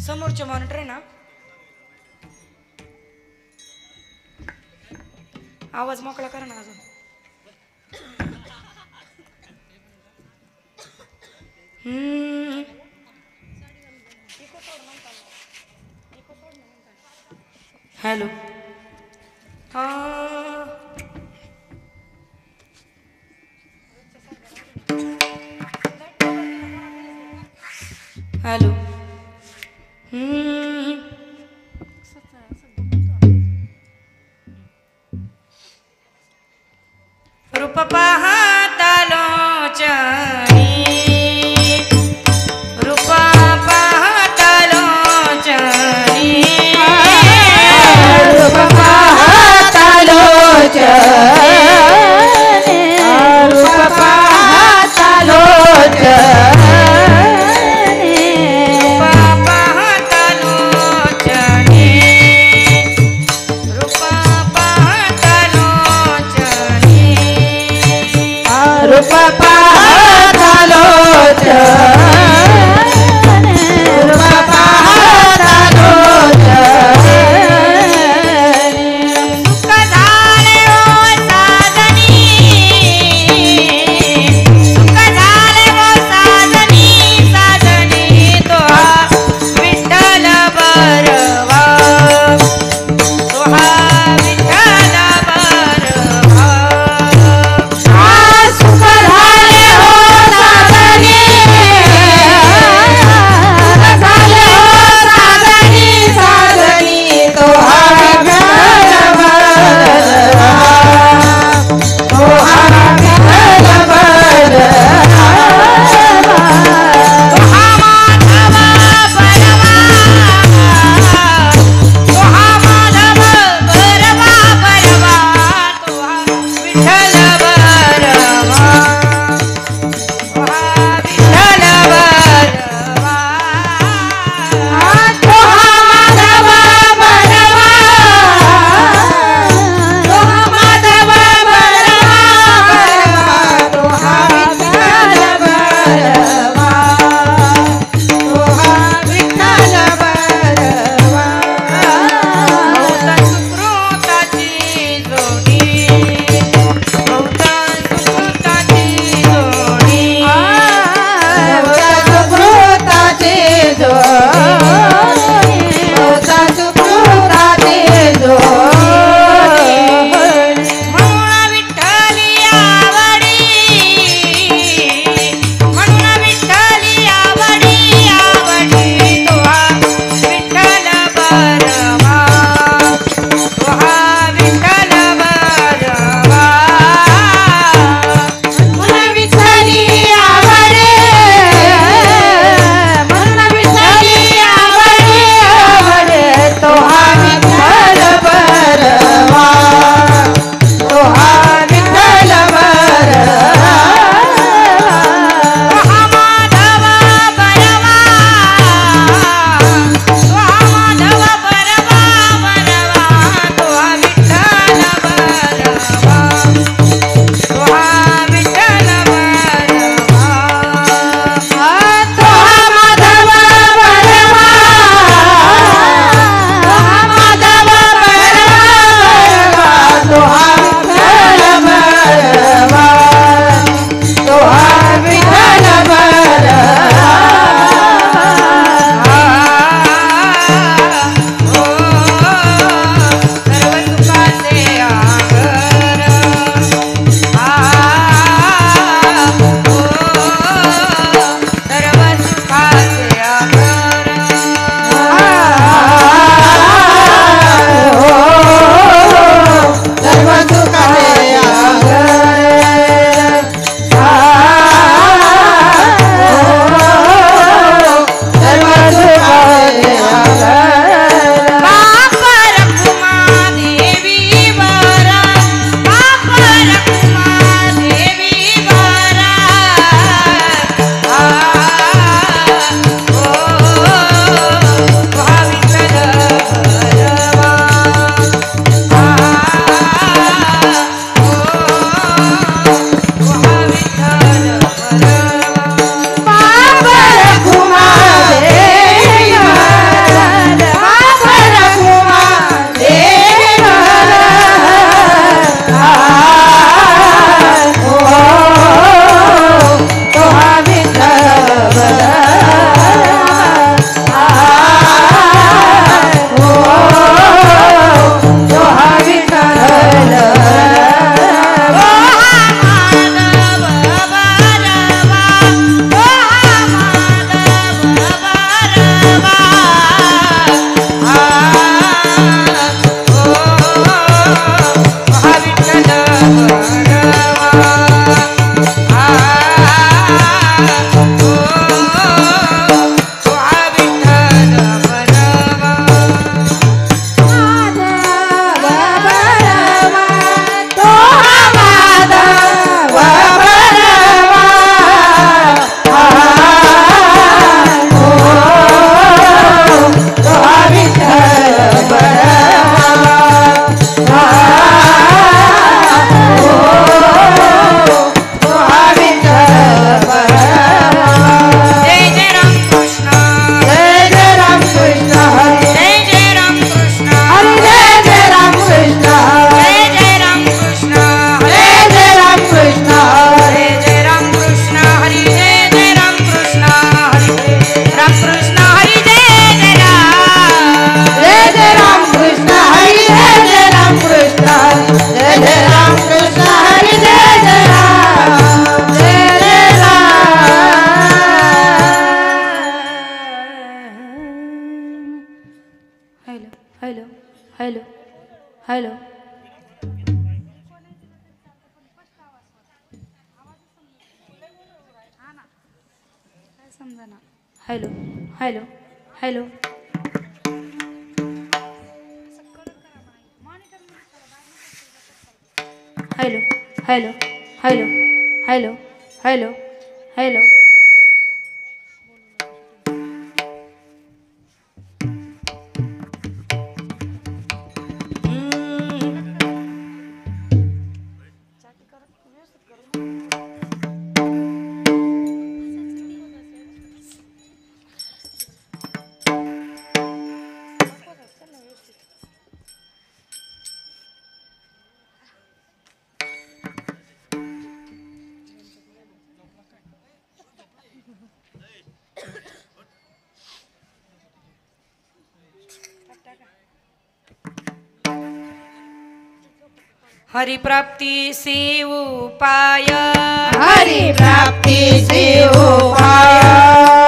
समोरचे मॉनिटर आहे ना, आवाज मोकळा करा ना अजून. हॅलो. हॅलो. रूप पाहता लोचनी, रूप पाहता लोचनी, रूप पाहता लोचनी, रूप पाहता लोचनी, रूप पाहता लोचनी, हॅलो हॅलो हॅलो समजा ना hello hello hello hello hello hello hello hello hello हरिप्राप्ती से उपाय हरि प्राप्ति से उपाय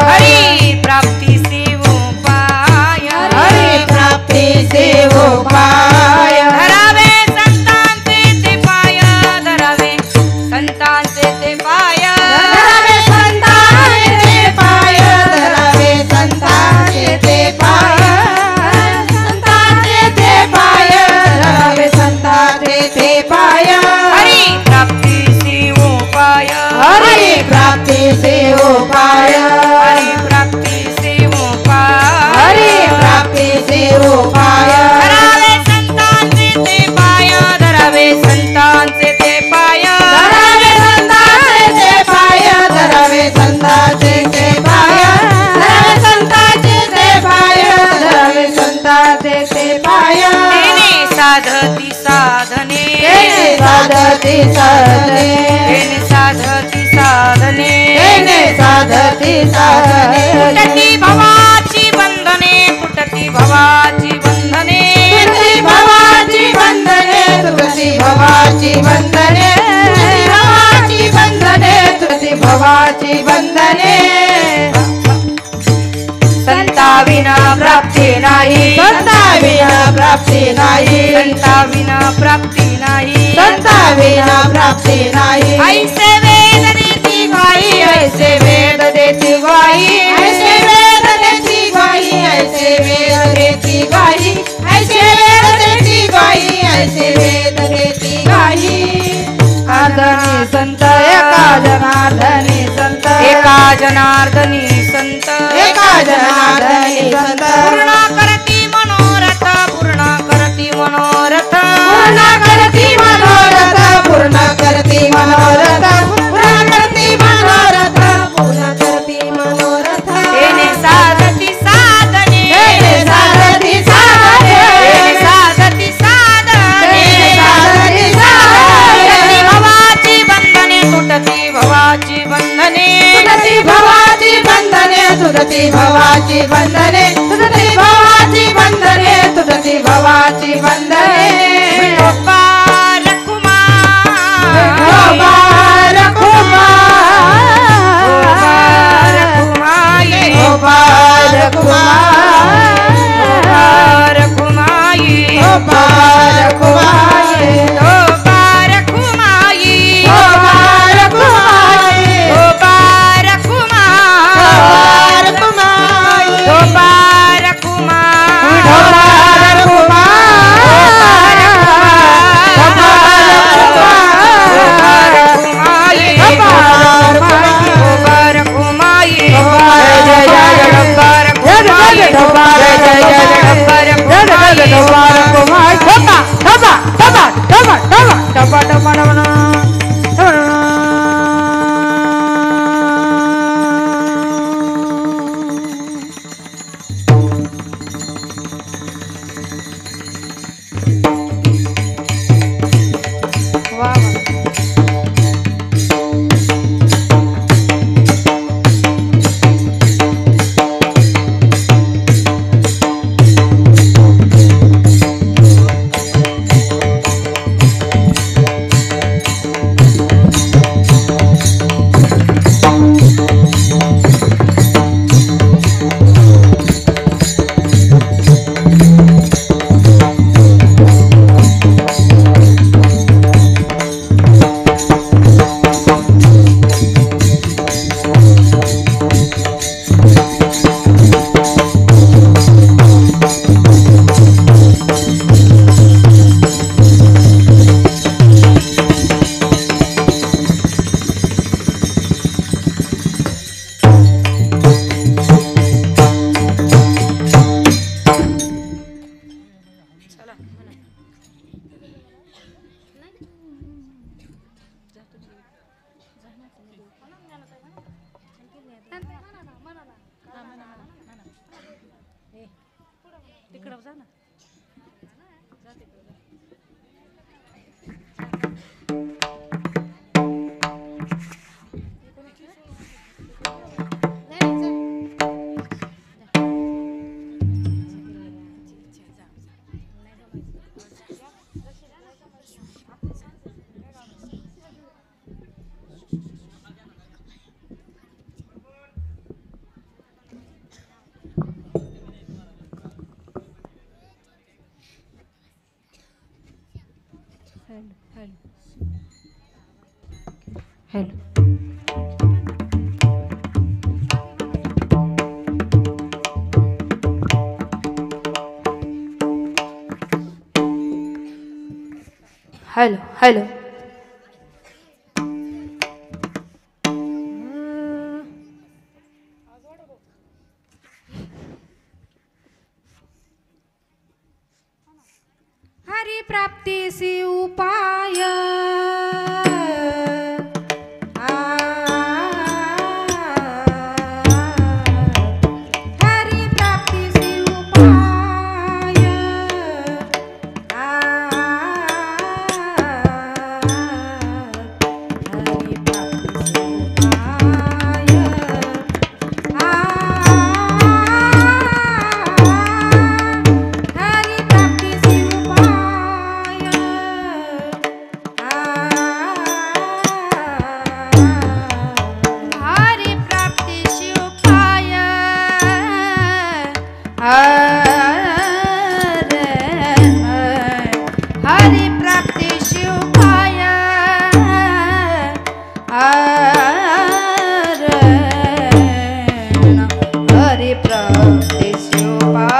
हरिप्राप्ती से उपाय हरि प्राप्ति से उपाय धरावे संतांचे ते पाय धरावे संतांचे ते पाय धरावे संतांचे पाय धरावे संतांचे ते पाय संतांचे ते पाय धरावे संतांचे ते पाय हरिप्राप्ती से उपाय हरि प्राप्ति से उपाय हरिप्राप्ती से उपाय हरि प्राप्ति से उपाय धरावे संतांचे ते पाय धरावे संतांचे ते पाय धरावे संतांचे ते पाय धरावे संतांचे ते पाय धरावे संतांचे ते पाय धरावे संतांचे ते पाय तेने साधती साधने तेने साधती साधने तेने साधती साधने तेने साधती साधने फुटती भवाची बंधने फुटती भवाची बंधने तुझी भवाची बंधने तुझी भवाची बंधने भवाची बंधने तुझी भवाची बंधने संता विना प्राप्ती नाही संता विना प्राप्ती नाही संता विना प्राप्ती नाही संता विना प्राप्ती नाही ऐसे वेद देती गाई ऐसे वेद देती गाई ऐसे वेद देती गाई ऐसे वेद देती गाई ऐसे वेद देती गाई ऐसे वेद देती गाई जनार्दनी संत एका जनार्दनी संत एका जनार्दनी संत एका जनार्दनी संत पूर्ण करती मनोरथ पूर्ण करती मनोरथ पूर्ण करती मनोरथ पूर्ण करती मनोरथ पूर्ण करती मनोरथ पूर्ण करती मनोरथ तेने साधती साधने तेने साधती साधने तेने साधती साधने तेने साधती साधने तुटती भवाची बंधने तुटती भवाची बंधने तुटती भवाची बंधने तुटती भवाची बंधने तुटती भवाची बंधने गोपाल कुमार गोपाल कुमार गोपाल कुमाई गोपाल कुमार गोपाल कुमाई गोपाल कुमार गोपाल कुमाई गोपाल कुमार गोपाल कुमार गोपाल कुमार गोपाल कुमार गोपाल कुमार तिकडं जा ना. हॅलो. Hello hello. हरिप्राप्तीसी उपाय हरिप्राप्तीसी उपाय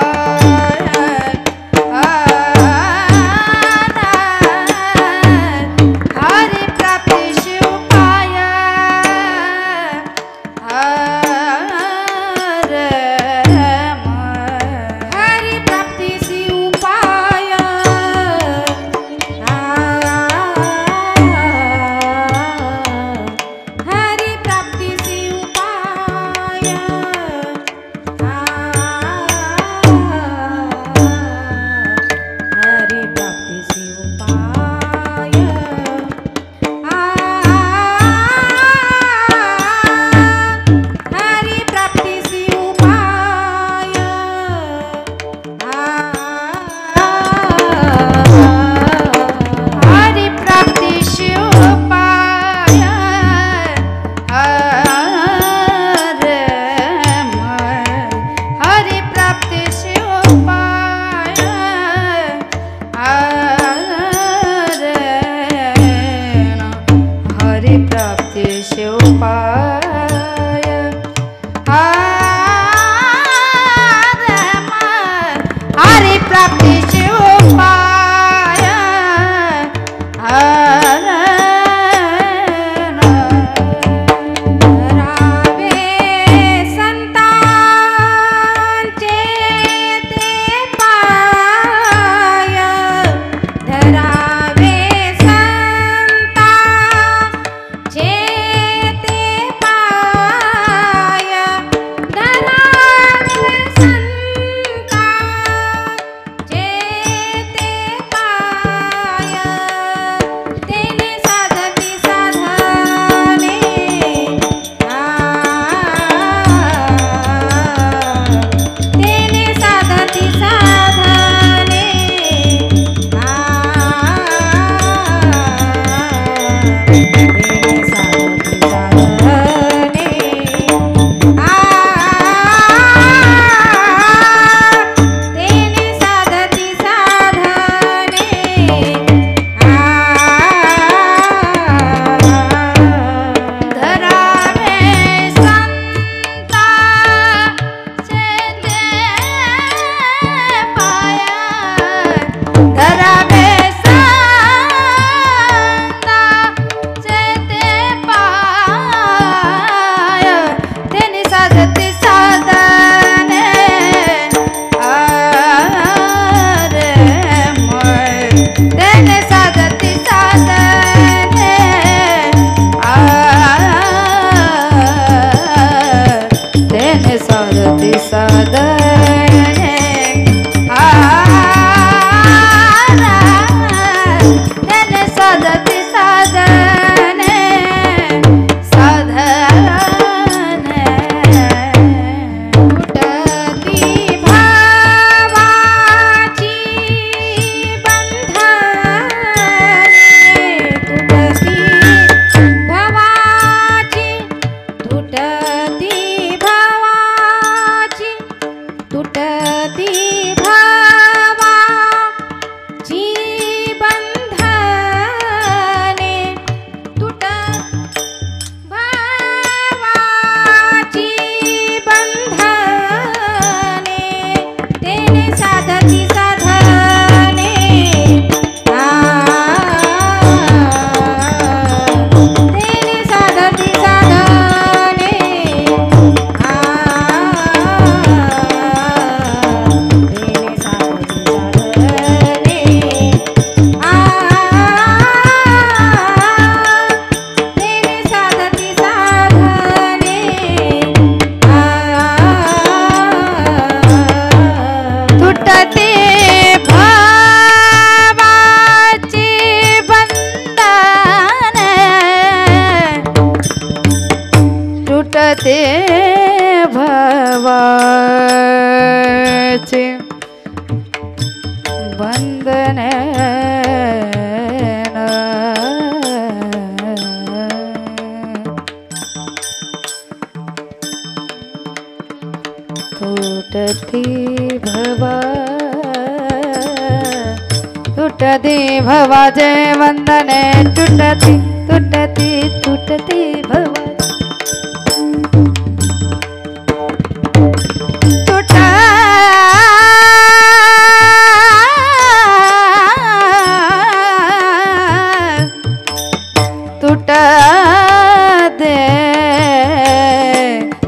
तुटती भावाची बंधने तुटत भावाची बंधने तेने साधती साधने तेने साधती साधने तुटते भावाची बंधन तुटते भावाची बंधन तुटती भवा तुटती भवाचे वंदने तुटती तुटती तुटती भवा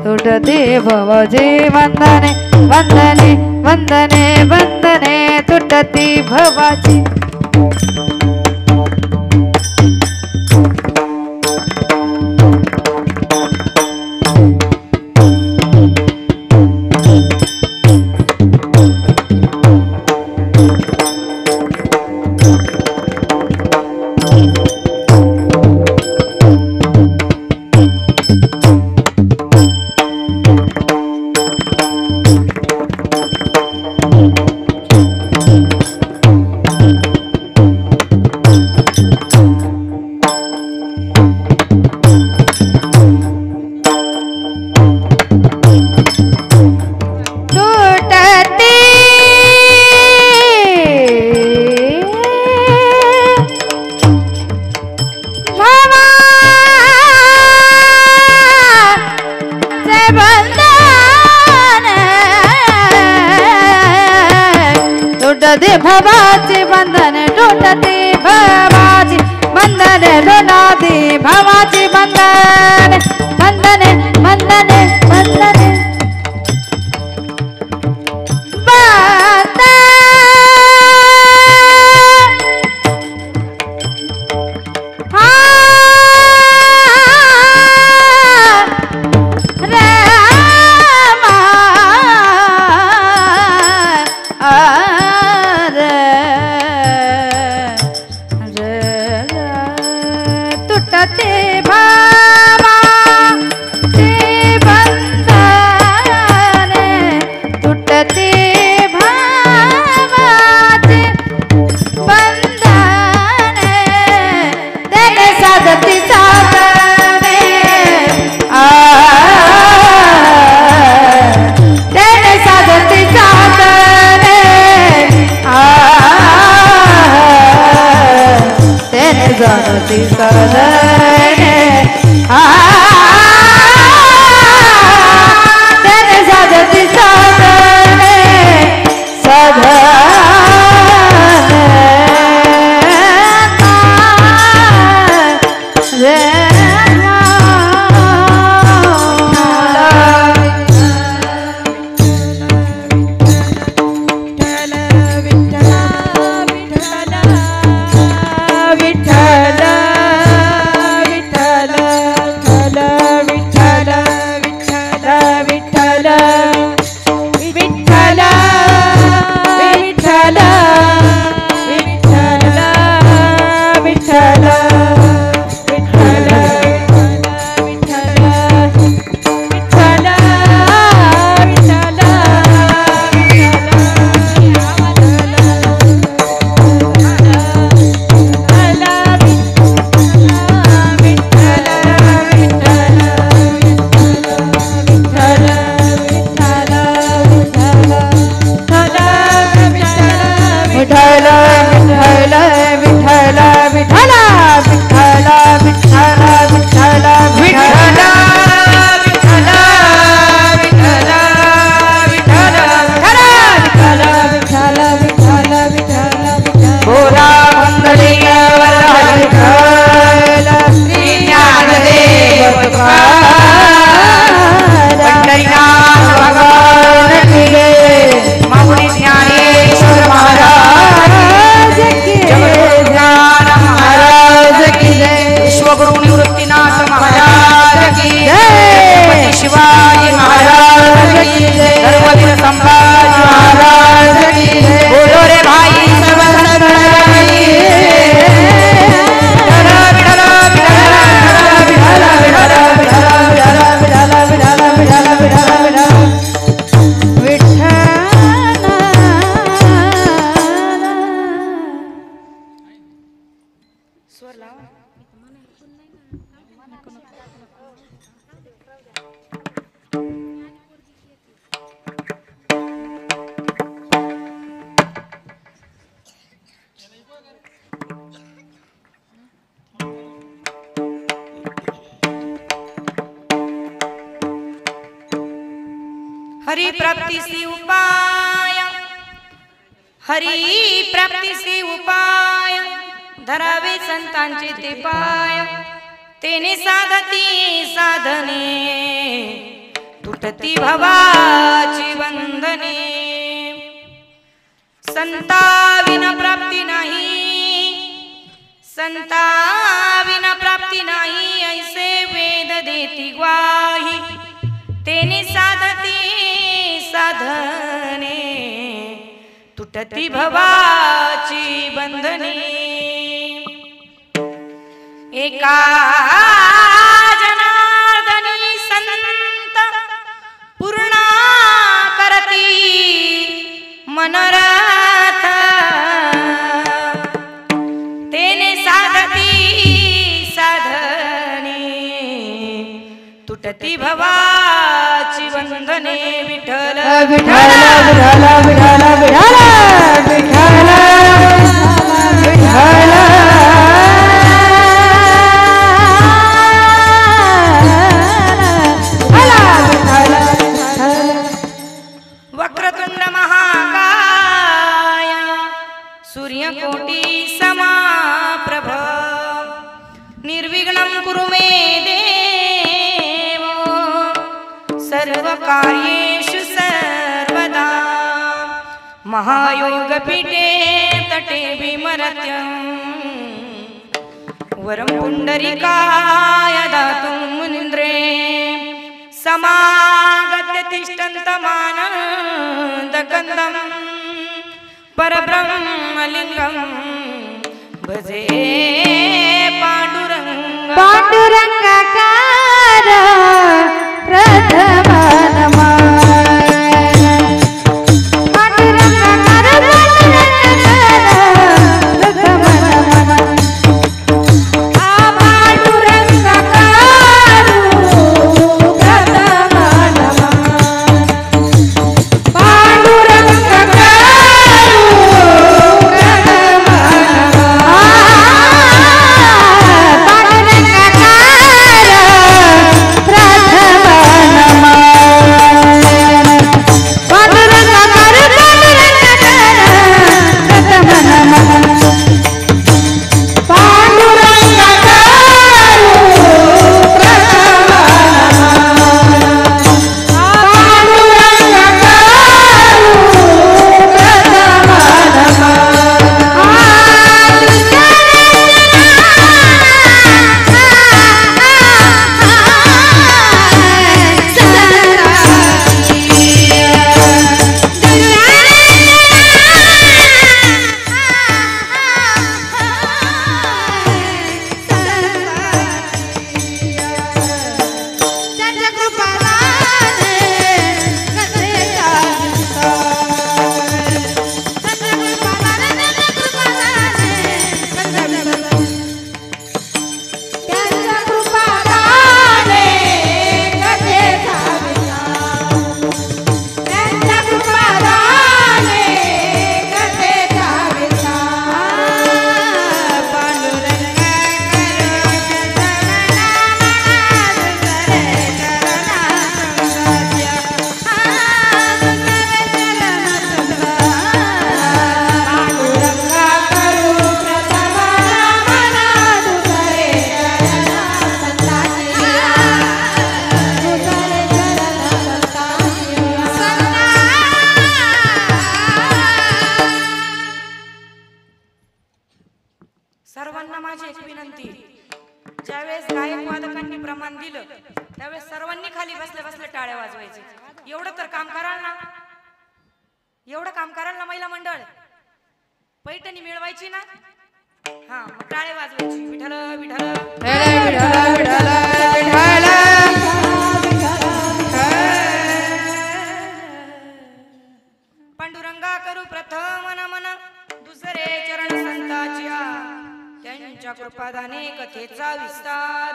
तुटते भवाचे वंदने वंदने वंदने वंदने तुटती भवाची तुटते भवाचे बंधन तुटते भवाची बंधन तुटते भवाची बंधन बंधने बंधने बंधने तुटते भा हरि प्राप्तीसी उपाय, हरि प्राप्तीसी उपाय, धरावे संतांचे ते पाय, तेने साधती साधने, तुटती भवाची बंधने. संता विना प्राप्ती नाही, संता विना प्राप्ती नाही, ऐसे वेद देती ग्वाही. तेने साधती साधने, तुटती भवाची बंधने. एका जनार्दनी संत पूर्ण करती मनोरथ. तेने साधती साधने, तुटती भवाची बंधने. विठ्ठल विठ्ठल विठ्ठल विठ्ठल विठ्ठल विठ्ठल विठ्ठल. वक्रतुंड महाकाय, सूर्यकोटी समाप्रभ, निर्विघ्नं कुरु मे देव, सर्व कार्येषु सर्वदा. महायोगपीठे तटे विमरत्यं, वरं पुण्डरीकाय दातुं मुनीन्द्रे. समागत्य तिष्ठन्तमानन्दकन्दं, परब्रह्मलिङ्गं भजे पाण्डुरङ्ग. पाण्डुरङ्गकार प्रथम माझी एक विनंती, ज्यावेळेस गायक वादकांनी प्रमाण दिलं त्यावेळेस सर्वांनी खाली बसल्या बसल्या टाळ्या वाजवायचे. एवढं तर काम कराल ना, एवढं काम कराल ना महिला मंडळ, पैठणी मिळवायची ना, हा मग टाळ्या वाजवायची. विठ्ठल विठ्ठल पांडुरंगा करू प्रथम नमन, दुसरे चरण संतांच्या त्यांच्या कृपादाने कथेचा विस्तार.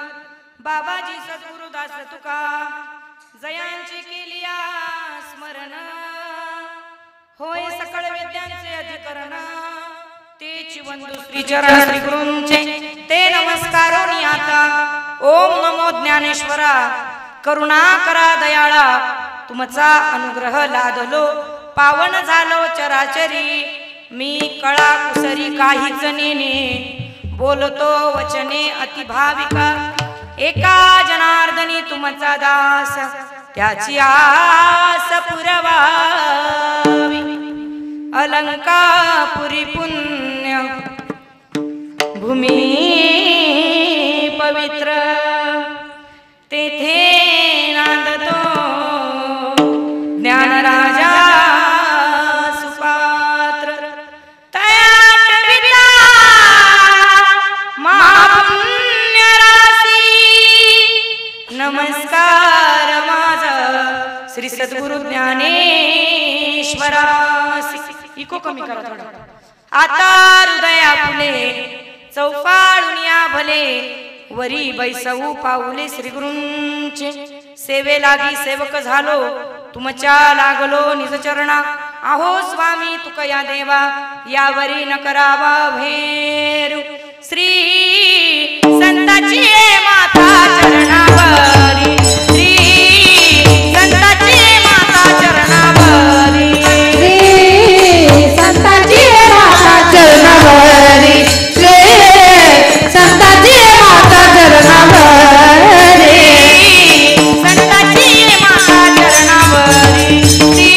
बाबाजी सद्गुरुदास तुका जयांची केली स्मरण, होय सकळ विद्यांचे अधिकरण. तेची वंदू श्री चरण श्री गुरूंचे ते नमस्कारोनी आता. ओम नमो ज्ञानेश्वरा करुणा करा दयाळा, तुमचा अनुग्रह लादलो पावन झालो चराचरी. मी कळा कुसरी काहीच नेने, बोलतो वचने अतिभाविका. एका जनार्दनी तुमचा दास, त्याची आस पुरवावी. अलंकापुरी पुण्य भूमी पवित्र, तेथे नांदतो ज्ञानराजा सुपात्र. तयाट विद्या महापुण्य राशी, नमस्कार माझा श्री सद्गुरु ज्ञानेश्वरासी. इको कमी करा थोडा. आता हृदया फुले चौफाळून या भले, वरी बैसऊ पाऊले श्री गुरूंचे. सेवे लागी सेवक झालो तुमच्या लागलो निज चरणा. आहो स्वामी तुकया देवा यावरी न करावा भेरू. श्री संताची माता चरणावरी, श्री संताची माता चरणावरी, श्री संताची माता चरणावरी, श्री संताची माता चरणावरी, संताची माता चरणावरी, श्री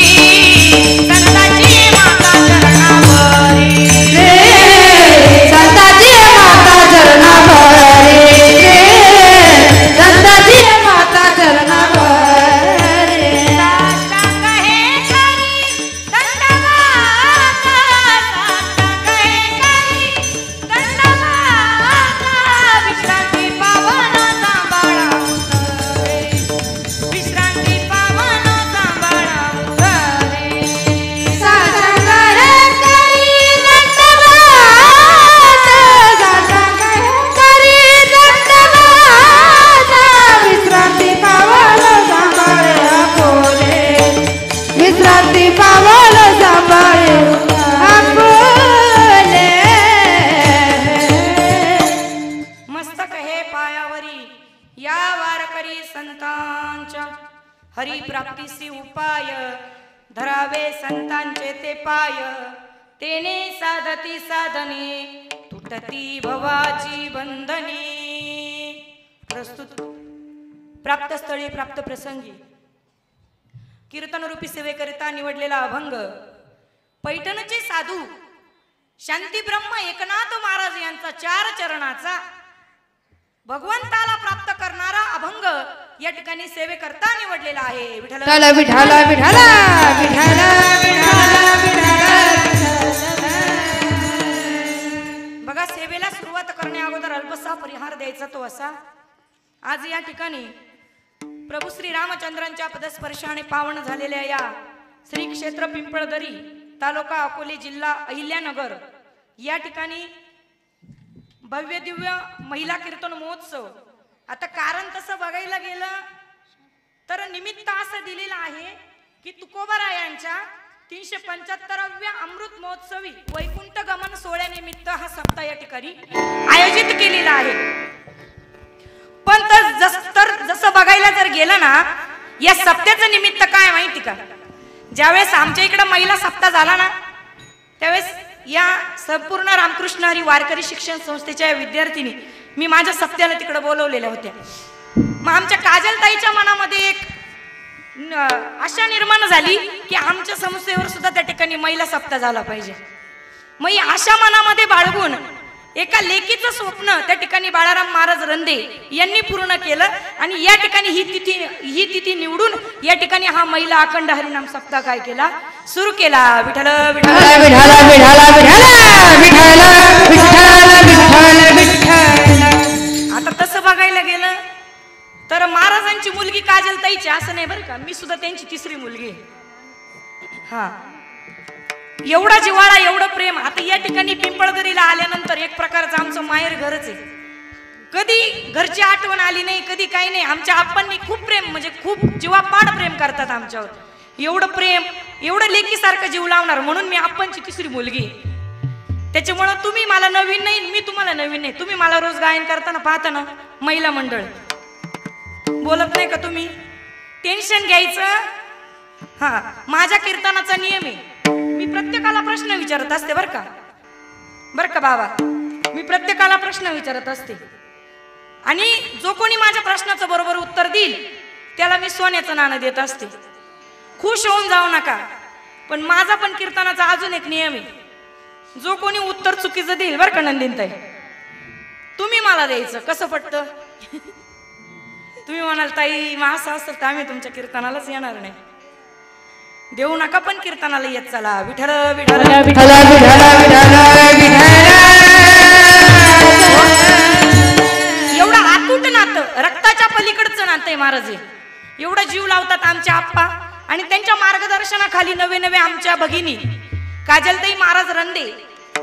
संताची माता चरणावरी, श्री संताची माता चरणावरी, संताची माता चरणावरी. साष्टांग हे करी दंडवत, साष्टांग हे करी दंडवत. विश्रांती पावन सांभाळा उतरे, विश्रांती पावन सांभाळा उतरे. साष्टांग हे करी दंडवत, साष्टांग हे करी दंडवत. विश्रांती पावन सांभाळे आपुले, विश्रांती पावन सांभाळे आपुले. मस्तक हे पायावरी या वारकरी संतांच्या, हरी प्राप्तीसी उपाय धरावे संतांचे ते पाय. तेने साधती साधने तुटती भवाची बंधने. प्रस्तुत प्राप्त स्थळी प्राप्त प्रसंगी कीर्तन रूपी सेवेकरिता निवडलेला अभंग. पैठणचे साधू शांती ब्रह्म एकनाथ महाराज यांचा 4 चरणाचा भगवंताला प्राप्त करणारा अभंग या ठिकाणी सेवेकरता निवडलेला आहे. विठ्ठल विठाला विठाला विठाला विठाला विठाला विठाला. बघा, सेवेला सुरुवात करण्या अगोदर अल्पसा परिहार द्यायचा तो असा. आज या ठिकाणी प्रभू श्री रामचंद्रांच्या पदस्पर्शाने पावन झालेल्या या श्री क्षेत्र पिंपळदरी, तालुका अकोले, जिल्हा अहिल्यानगर या ठिकाणी भव्य दिव्य महिला कीर्तन महोत्सव. आता कारण तसं बघायला गेलं तर निमित्त असं दिलेलं आहे की तुकोबारायांच्या 375व्या अमृत महोत्सवी वैकुंठ गमन सोहळ्यानिमित्त हा सप्ताह या ठिकाणी आयोजित केलेला आहे. पण जसं बघायला जर गेलं ना, या सप्त्याचं निमित्त काय माहिती का? ज्यावेळेस आमच्या इकडे महिला सप्ताह झाला ना, त्यावेळेस या संपूर्ण रामकृष्ण हरी वारकरी शिक्षण संस्थेच्या विद्यार्थिनी मी माझ्या सप्त्याला तिकडे बोलवलेल्या होत्या. मग आमच्या काजलताईच्या मनामध्ये एक आशा निर्माण झाली की आमच्या संस्थेवर सुद्धा त्या ठिकाणी महिला सप्ताह झाला पाहिजे. मग ही आशा मनामध्ये बाळगून एका लेकीचं स्वप्न त्या ठिकाणी बाळाराम महाराज रंदे यांनी पूर्ण केलं आणि या ठिकाणी ही तिथी निवडून या ठिकाणी हा महिला अखंड हरिनाम सप्ताह काय केला, सुरू केला. विठ्ठल विठ्ठल विठ्ठल विठ्ठल विठ्ठल. आता तसं बघायला गेलं तर महाराजांची मुलगी काजलताईची असं नाही बरं का, मी सुद्धा त्यांची तिसरी मुलगी. हा, एवढा जिव्हाळा एवढं प्रेम. आता या ठिकाणी पिंपळदरीला आल्यानंतर एक प्रकारचं आमचं माहेर घरच आहे. कधी घरची आठवण आली नाही, कधी काही नाही. आमच्या आप्पांनी खूप प्रेम म्हणजे खूप जीवापाड प्रेम करतात आमच्यावर. एवढं प्रेम, एवढं लेकीसारखं जीव लावणार म्हणून मी आप्पांची तिसरी मुलगी. त्याच्यामुळं तुम्ही मला नवीन नाही, मी तुम्हाला नवीन नाही. तुम्ही मला रोज गायन करताना पाहता ना, महिला मंडळ बोलत नाही का तुम्ही, टेन्शन घ्यायचं. हा, माझ्या कीर्तनाचा नियम आहे, मी प्रत्येकाला प्रश्न विचारत असते बरं का बाबा. मी प्रत्येकाला प्रश्न विचारत असते आणि जो कोणी माझ्या प्रश्नाचं बरोबर उत्तर देईल त्याला मी सोन्याचं नाणं देत असते. खुश होऊन जाऊ नका, पण माझा पण कीर्तनाचा अजून एक नियम आहे, जो कोणी उत्तर चुकीचं देईल बरं का नंदिनताई, तुम्ही मला द्यायचं. कसं पटतं? तुम्ही म्हणाल ताई मग असं असेल तर आम्ही तुमच्या कीर्तनालाच येणार नाही. देऊ नका पण कीर्तनाला येत चला. विठ्ठल विठ्ठल विठ्ठल विठ्ठल विठ्ठल. एवढं अतूट नातं, रक्ताच्या पलीकडचं नातं आहे महाराज. एवढं जीव लावतात आमचे आप्पा आणि त्यांच्या मार्गदर्शनाखाली नवे नवे आमच्या भगिनी काजलताई महाराज रंदे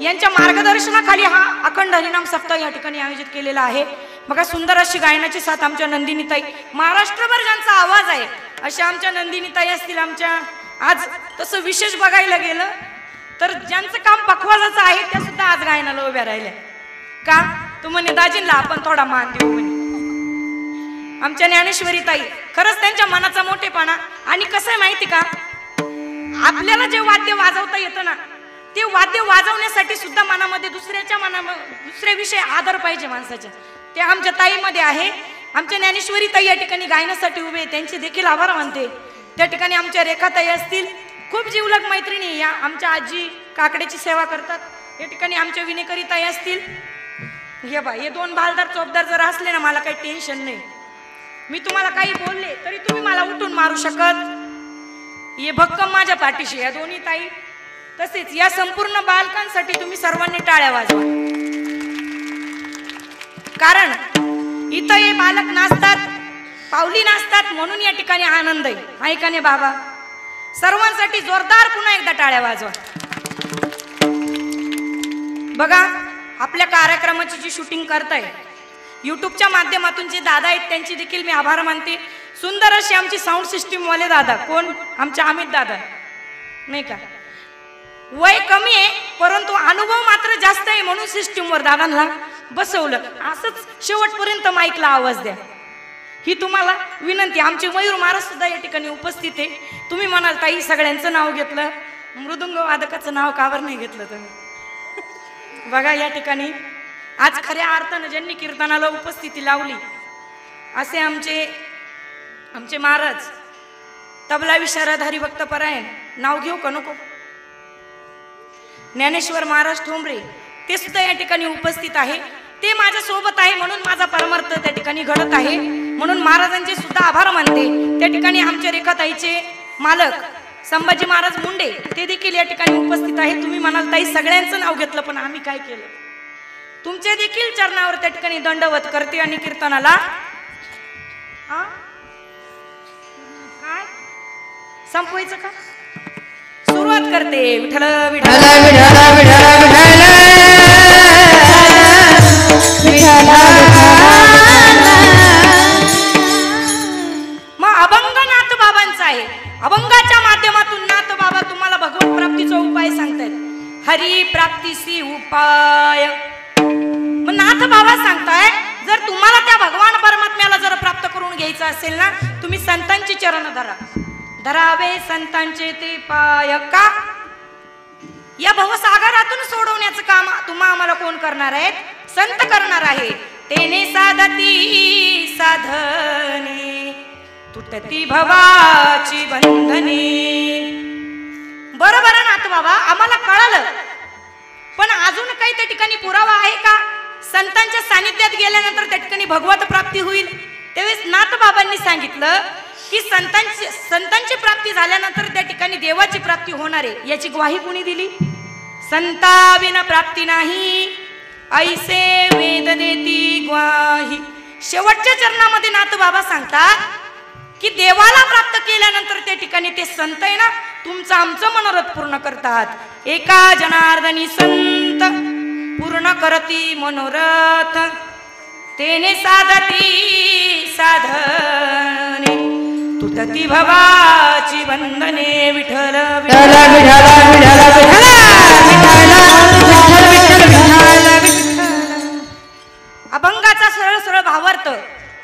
यांच्या मार्गदर्शनाखाली हा अखंड हरिनाम सप्ताह या ठिकाणी आयोजित केलेला आहे. बघा, सुंदर अशी गायनाची साथ आमच्या नंदिनीताई, महाराष्ट्रभर ज्यांचा आवाज आहे अशा आमच्या नंदिनीताई असतील आमच्या. आज तसं विशेष बघायला गेलं तर ज्यांचं काम पखवाजाचं आहे त्या सुद्धा आज गायनाला उभ्या राहिल्या. का? तू म्हणे दाजींला आपण थोडा मान देऊ म्हणे. आमच्या ज्ञानेश्वरी ताई, खरंच त्यांच्या मनाचा मोठेपणा. आणि कसं आहे माहिती का, आपल्याला जे वाद्य वाजवता येतं ना, ते वाद्य वाजवण्यासाठी सुद्धा मनामध्ये दुसऱ्याविषयी आदर पाहिजे माणसाच्या. ते आमच्या ताईमध्ये आहे. आमच्या ज्ञानेश्वरी ताई या ठिकाणी गायनासाठी उभे, त्यांचे देखील आभार मानते. त्या ठिकाणी आमच्या रेखाताई असतील, खूप जीवलग मैत्रिणी या आमच्या आजी काकड्याची सेवा करतात. या ठिकाणी आमच्या विनेकरी ताई असतील. हे दोन बालदार चोपदार जर असले ना, मला काही टेन्शन नाही. मी तुम्हाला काही बोलले तरी तुम्ही मला उठून मारू शकत. हे भक्कम माझ्या पाठीशी या दोन्ही ताई. तसेच या संपूर्ण बालकांसाठी तुम्ही सर्वांनी टाळ्या वाजवा, कारण इथं हे बालक नाचतात, पावली नाचतात म्हणून या ठिकाणी आनंद आहे का नाही बाबा? सर्वांसाठी जोरदार पुन्हा एकदा टाळ्या वाजवा. बघा, आपल्या कार्यक्रमाची जी शूटिंग करताय युट्यूबच्या माध्यमातून जे दादा आहेत त्यांची देखील मी आभार मानते. सुंदर अशी आमची साऊंड सिस्टीम वाले दादा, कोण? आमचे अमित दादा नाही का. वय कमी आहे परंतु अनुभव मात्र जास्त आहे म्हणून सिस्टीमवर दादांना बसवलं. असंच शेवटपर्यंत माईकला आवाज द्या, ही तुम्हाला विनंती. आमचे मयूर महाराज सुद्धा या ठिकाणी उपस्थित आहे. तुम्ही म्हणाल ताई सगळ्यांचं नाव घेतलं, मृदुंग वादकाचं नाव कावर नाही घेतलं तुम्ही? बघा, या ठिकाणी आज खऱ्या अर्थानं ज्यांनी कीर्तनाला उपस्थिती लावली असे आमचे महाराज तबला विशारद हरिभक्त परायण, नाव घेऊ का नको, ज्ञानेश्वर महाराज ठोंबरे, ते सुद्धा या ठिकाणी उपस्थित आहे. ते माझ्या सोबत आहे म्हणून माझा परमार्थ त्या ठिकाणी घडत आहे, म्हणून महाराजांचे सुद्धा आभार मानते. त्या ठिकाणी आमच्या रेखाताईचे मालक संभाजी महाराज मुंडे ते देखील या ठिकाणी उपस्थित आहे. तुम्ही म्हणाल ताई सगळ्यांचं नाव घेतलं, पण आम्ही काय केलं? तुमचे देखील चरणावर त्या ठिकाणी दंडवत करते आणि कीर्तनाला काय संपवायचं का सुरुवात करते. विठ्ठल विठ्ठल विठ्ठल विठ्ठल मग अभंग नाथ बाबांचा आहे. अभंगाच्या माध्यमातून नाथ बाबा तुम्हाला भगवत प्राप्तीचा उपाय सांगतायत. हरी प्राप्तीसी उपाय मग नाथ बाबा सांगताय, जर तुम्हाला त्या भगवान परमात्म्याला जर प्राप्त करून घ्यायचं असेल ना, तुम्ही संतांची चरण धरावे संतांचे ते पाय. का? या भवसागरातून सोडवण्याचं काम आम्हाला कोण करणार आहेत? संत करणार आहे. तेने साधती साधने तुटती भवाची बंधने. बरोबर नाथ बाबा, आम्हाला कळालं, पण अजून काही त्या ठिकाणी पुरावा आहे का? संतांच्या सानिध्यात गेल्यानंतर त्या ठिकाणी भगवत प्राप्ती होईल. त्यावेळेस नाथबाबांनी सांगितलं की संतांची प्राप्ती झाल्यानंतर त्या ठिकाणी देवाची प्राप्ती होणार आहे. याची ग्वाही कोणी दिली? संताविना प्राप्ती नाही ऐसे वेद देती ग्वाही. शेवटच्या चरणामध्ये नाथबाबा सांगतात की देवाला प्राप्त केल्यानंतर त्या ठिकाणी ते संत आहे ना तुमचं आमचं मनोरथ पूर्ण करतात. एका जनार्दनी संत पूर्ण करती मनोरथ तेने साधती साधने तुटती भवाची बंधने. विठ्ठल विठ्ठल अभंगाचा सरळ सरळ भावार्थ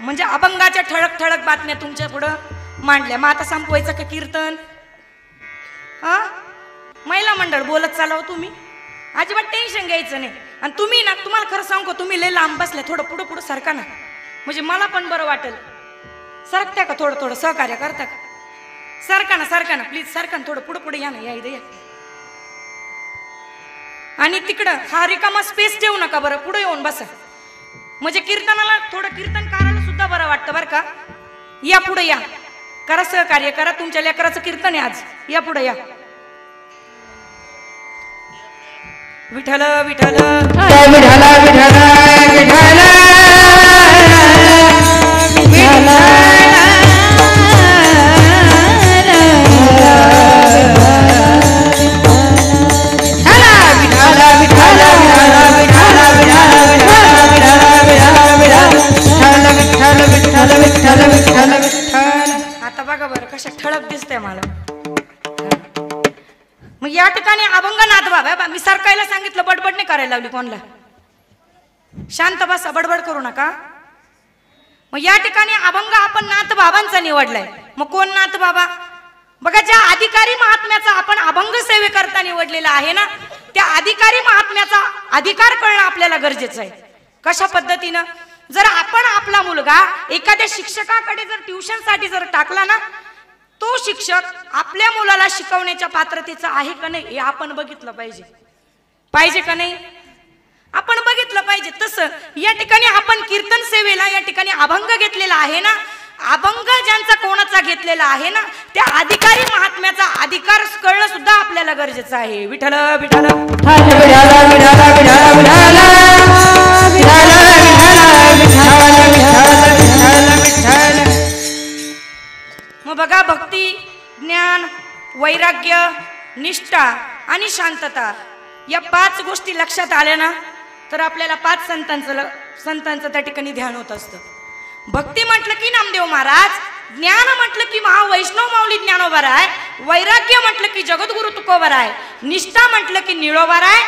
म्हणजे अभंगाच्या ठळक ठळक बातम्या तुमच्या पुढं मांडल्या. मग आता संपवायचं का कीर्तन? हा महिला मंडळ बोलत चालाव तुम्ही, अजिबात टेन्शन घ्यायचं नाही. आणि तुम्ही ना तुम्हाला खरं सांगू तुम्ही लय लांब बसल्या, थोडं पुढं पुढं सरका ना म्हणजे मला पण बरं वाटेल. सरकत्या का? थोडं थोडं सहकार्य करता का? सरका ना प्लीज सरका ना, थोडं पुढं पुढे या ना, या इथे या. आणि तिकडं हा रिकामा स्पेस ठेवू नका बरं, पुढे येऊन बसा म्हणजे कीर्तनाला थोडं कीर्तनकाराला सुद्धा बरं वाटतं बरं का. या पुढे या, करा सहकार्य करा, तुमच्या लेकराचं कीर्तन आहे आज. या पुढे या. विठ्ठल विठ्ठल आता बघा बरं कशा ठळक दिसतंय मला. मग या ठिकाणी अभंग नाथबाबा, मी सरकायला सांगितलं, बडबड नाही करायला लावली कोणला. शांत बसा, बडबड करू नका. मग या ठिकाणी अभंग आपण नाथबाबांचा निवडलाय. मग कोण नाथबाबा? बघा ज्या अधिकारी महात्म्याचा आपण अभंग सेवेकरता निवडलेला आहे ना त्या अधिकारी महात्म्याचा अधिकार कळणं आपल्याला गरजेचं आहे. कशा पद्धतीनं? जर आपण आपला मुलगा एखाद्या शिक्षकाकडे जर ट्युशनसाठी जर टाकला ना तो शिक्षक आपल्या मुलाला शिकवण्याच्या पात्रतेचा आहे का नाही हे आपण बघितलं पाहिजे का नाही? आपण बघितलं पाहिजे. तसं या ठिकाणी आपण कीर्तन सेवेला या ठिकाणी अभंग घेतलेला आहे ना, अभंग ज्यांचा कोणाचा घेतलेला आहे ना त्या अधिकारी महात्म्याचा अधिकार कळणं सुद्धा आपल्याला गरजेचं आहे. विठ्ठल विठ्ठल मग बघा भक्ती, ज्ञान, वैराग्य, निष्ठा आणि शांतता या 5 गोष्टी लक्षात आल्या ना तर आपल्याला 5 संतांचं त्या ठिकाणी ध्यान होत असतं. भक्ती म्हटलं की नामदेव महाराज, ज्ञान म्हटलं की महावैष्णव माऊली ज्ञानोबाराय, वैराग्य म्हटलं की जगद्गुरु तुकोबाराय, निष्ठा म्हटलं की निळोबाराय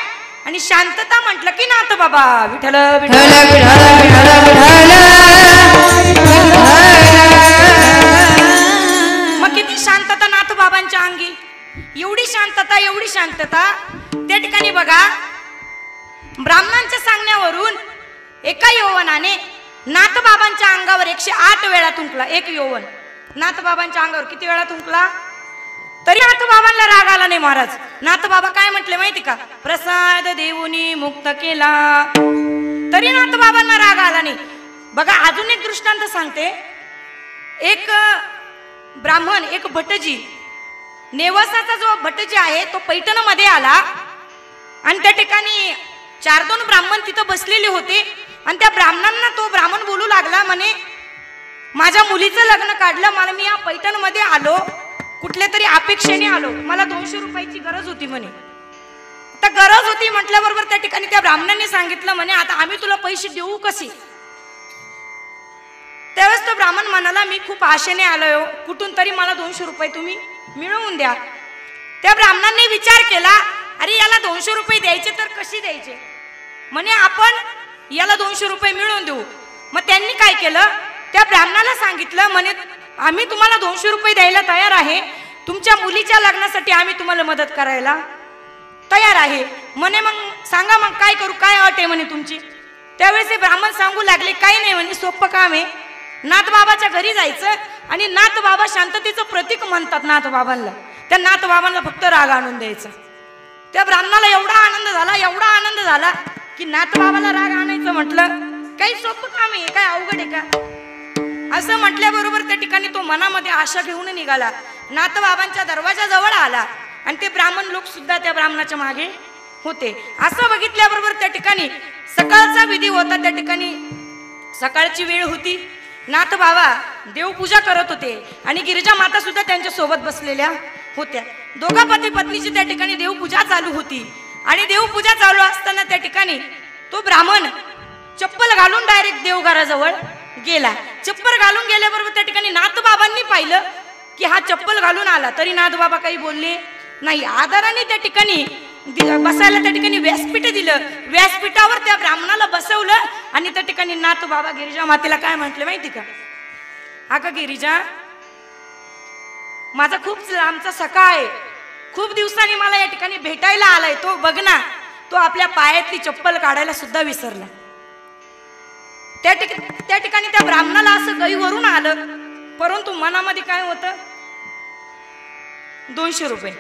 आणि शांतता म्हटलं की नाथबाबा. विठ्ठल मग किती शांतता नाथबाबांच्या अंगी, एवढी शांतता त्या ठिकाणी बघा. ब्राह्मणांच्या सांगण्यावरून एका यौवनाने नाथबाबांच्या अंगावर 108 वेळा थुंकला. एक यौवन नाथबाबांच्या अंगावर किती वेळा थुंकला तरी नाथबाबांना राग आला नाही. महाराज नाथबाबा काय म्हटले माहिती का? प्रसाद देऊनी मुक्त केला, तरी नाथबाबांना राग आला नाही. बघा अजून एक दृष्टांत सांगते. एक ब्राह्मण, एक भटजी, नेवासाचा जो भटजी आहे तो पैठणमध्ये आला आणि त्या ठिकाणी 4-2 ब्राह्मण तिथं बसलेले होते आणि त्या ब्राह्मणांना तो ब्राह्मण बोलू लागला, म्हणे माझ्या मुलीचं लग्न काढलं, मला मी या पैठणमध्ये आलो, कुठल्या तरी अपेक्षेने आलो, मला 200 रुपयाची गरज होती म्हणे. तर गरज होती म्हटल्याबरोबर त्या ठिकाणी त्या ब्राह्मणांनी सांगितलं म्हणे आता आम्ही तुला पैसे देऊ कसे? त्यावेळेस तो ब्राह्मण म्हणाला मी खूप आशेने आलोय, कुठून तरी मला 200 रुपये तुम्ही मिळवून द्या. त्या ब्राह्मणांनी विचार केला, अरे याला 200 रुपये द्यायचे तर कसे द्यायचे? म्हणे आपण याला 200 रुपये मिळवून देऊ. मग त्यांनी काय केलं, त्या ब्राह्मणाला सांगितलं म्हणे आम्ही तुम्हाला 200 रुपये द्यायला तयार आहे, तुमच्या मुलीच्या लग्नासाठी आम्ही तुम्हाला मदत करायला तयार आहे. म्हणे मग सांगा मग काय करू, काय अट आहे म्हणे तुमची? त्यावेळेस ते ब्राह्मण सांगू लागले काही नाही म्हणे, सोपं काम आहे, नाथबाबाच्या घरी जायचं आणि नाथबाबा शांततेचं प्रतीक म्हणतात नाथबाबांना, त्या नाथबाबांना फक्त राग आणून द्यायचा. त्या ब्राह्मणाला एवढा आनंद झाला की नाथबाबाला राग आणायचं म्हटलं काही सोपं काम आहे, काय अवघड आहे का? असं म्हटल्याबरोबर त्या ठिकाणी तो मनामध्ये आशा घेऊन निघाला. नाथबाबांच्या दरवाजाजवळ आला आणि ते ब्राह्मण लोक सुद्धा त्या ब्राह्मणाच्या मागे होते. असं बघितल्याबरोबर त्या ठिकाणी सकाळचा विधी होता. त्या ठिकाणी सकाळची वेळ होती. नाथबाबा देवपूजा करत होते आणि गिरिजा माता सुद्धा त्यांच्या सोबत बसलेल्या होत्या. दोघा पती पत्नीची त्या ठिकाणी देवपूजा चालू होती आणि देवपूजा चालू असताना त्या ठिकाणी तो ब्राह्मण चप्पल घालून डायरेक्ट देवघराजवळ गेला. चप्पल घालून गेल्याबरोबर त्या ठिकाणी नाथबाबांनी पाहिलं की हा चप्पल घालून आला, तरी नाथबाबा काही बोलले नाही. आदराने त्या ठिकाणी बसायला त्या ठिकाणी व्यासपीठ दिलं. व्यासपीठावर त्या ब्राह्मणाला बसवलं आणि त्या ठिकाणी नाथबाबा गिरिजा मातेला काय म्हटले माहिती का? अगं गिरिजा, माझा खूप लांबचा सखा आहे, खूप दिवसांनी मला या ठिकाणी भेटायला आलाय. तो बघ ना, तो आपल्या पायातली चप्पल काढायला सुद्धा विसरला. त्या ठिकाणी त्या ब्राह्मणाला असं गैवरून आलं, परंतु मनामध्ये काय होतं? 200 रुपये.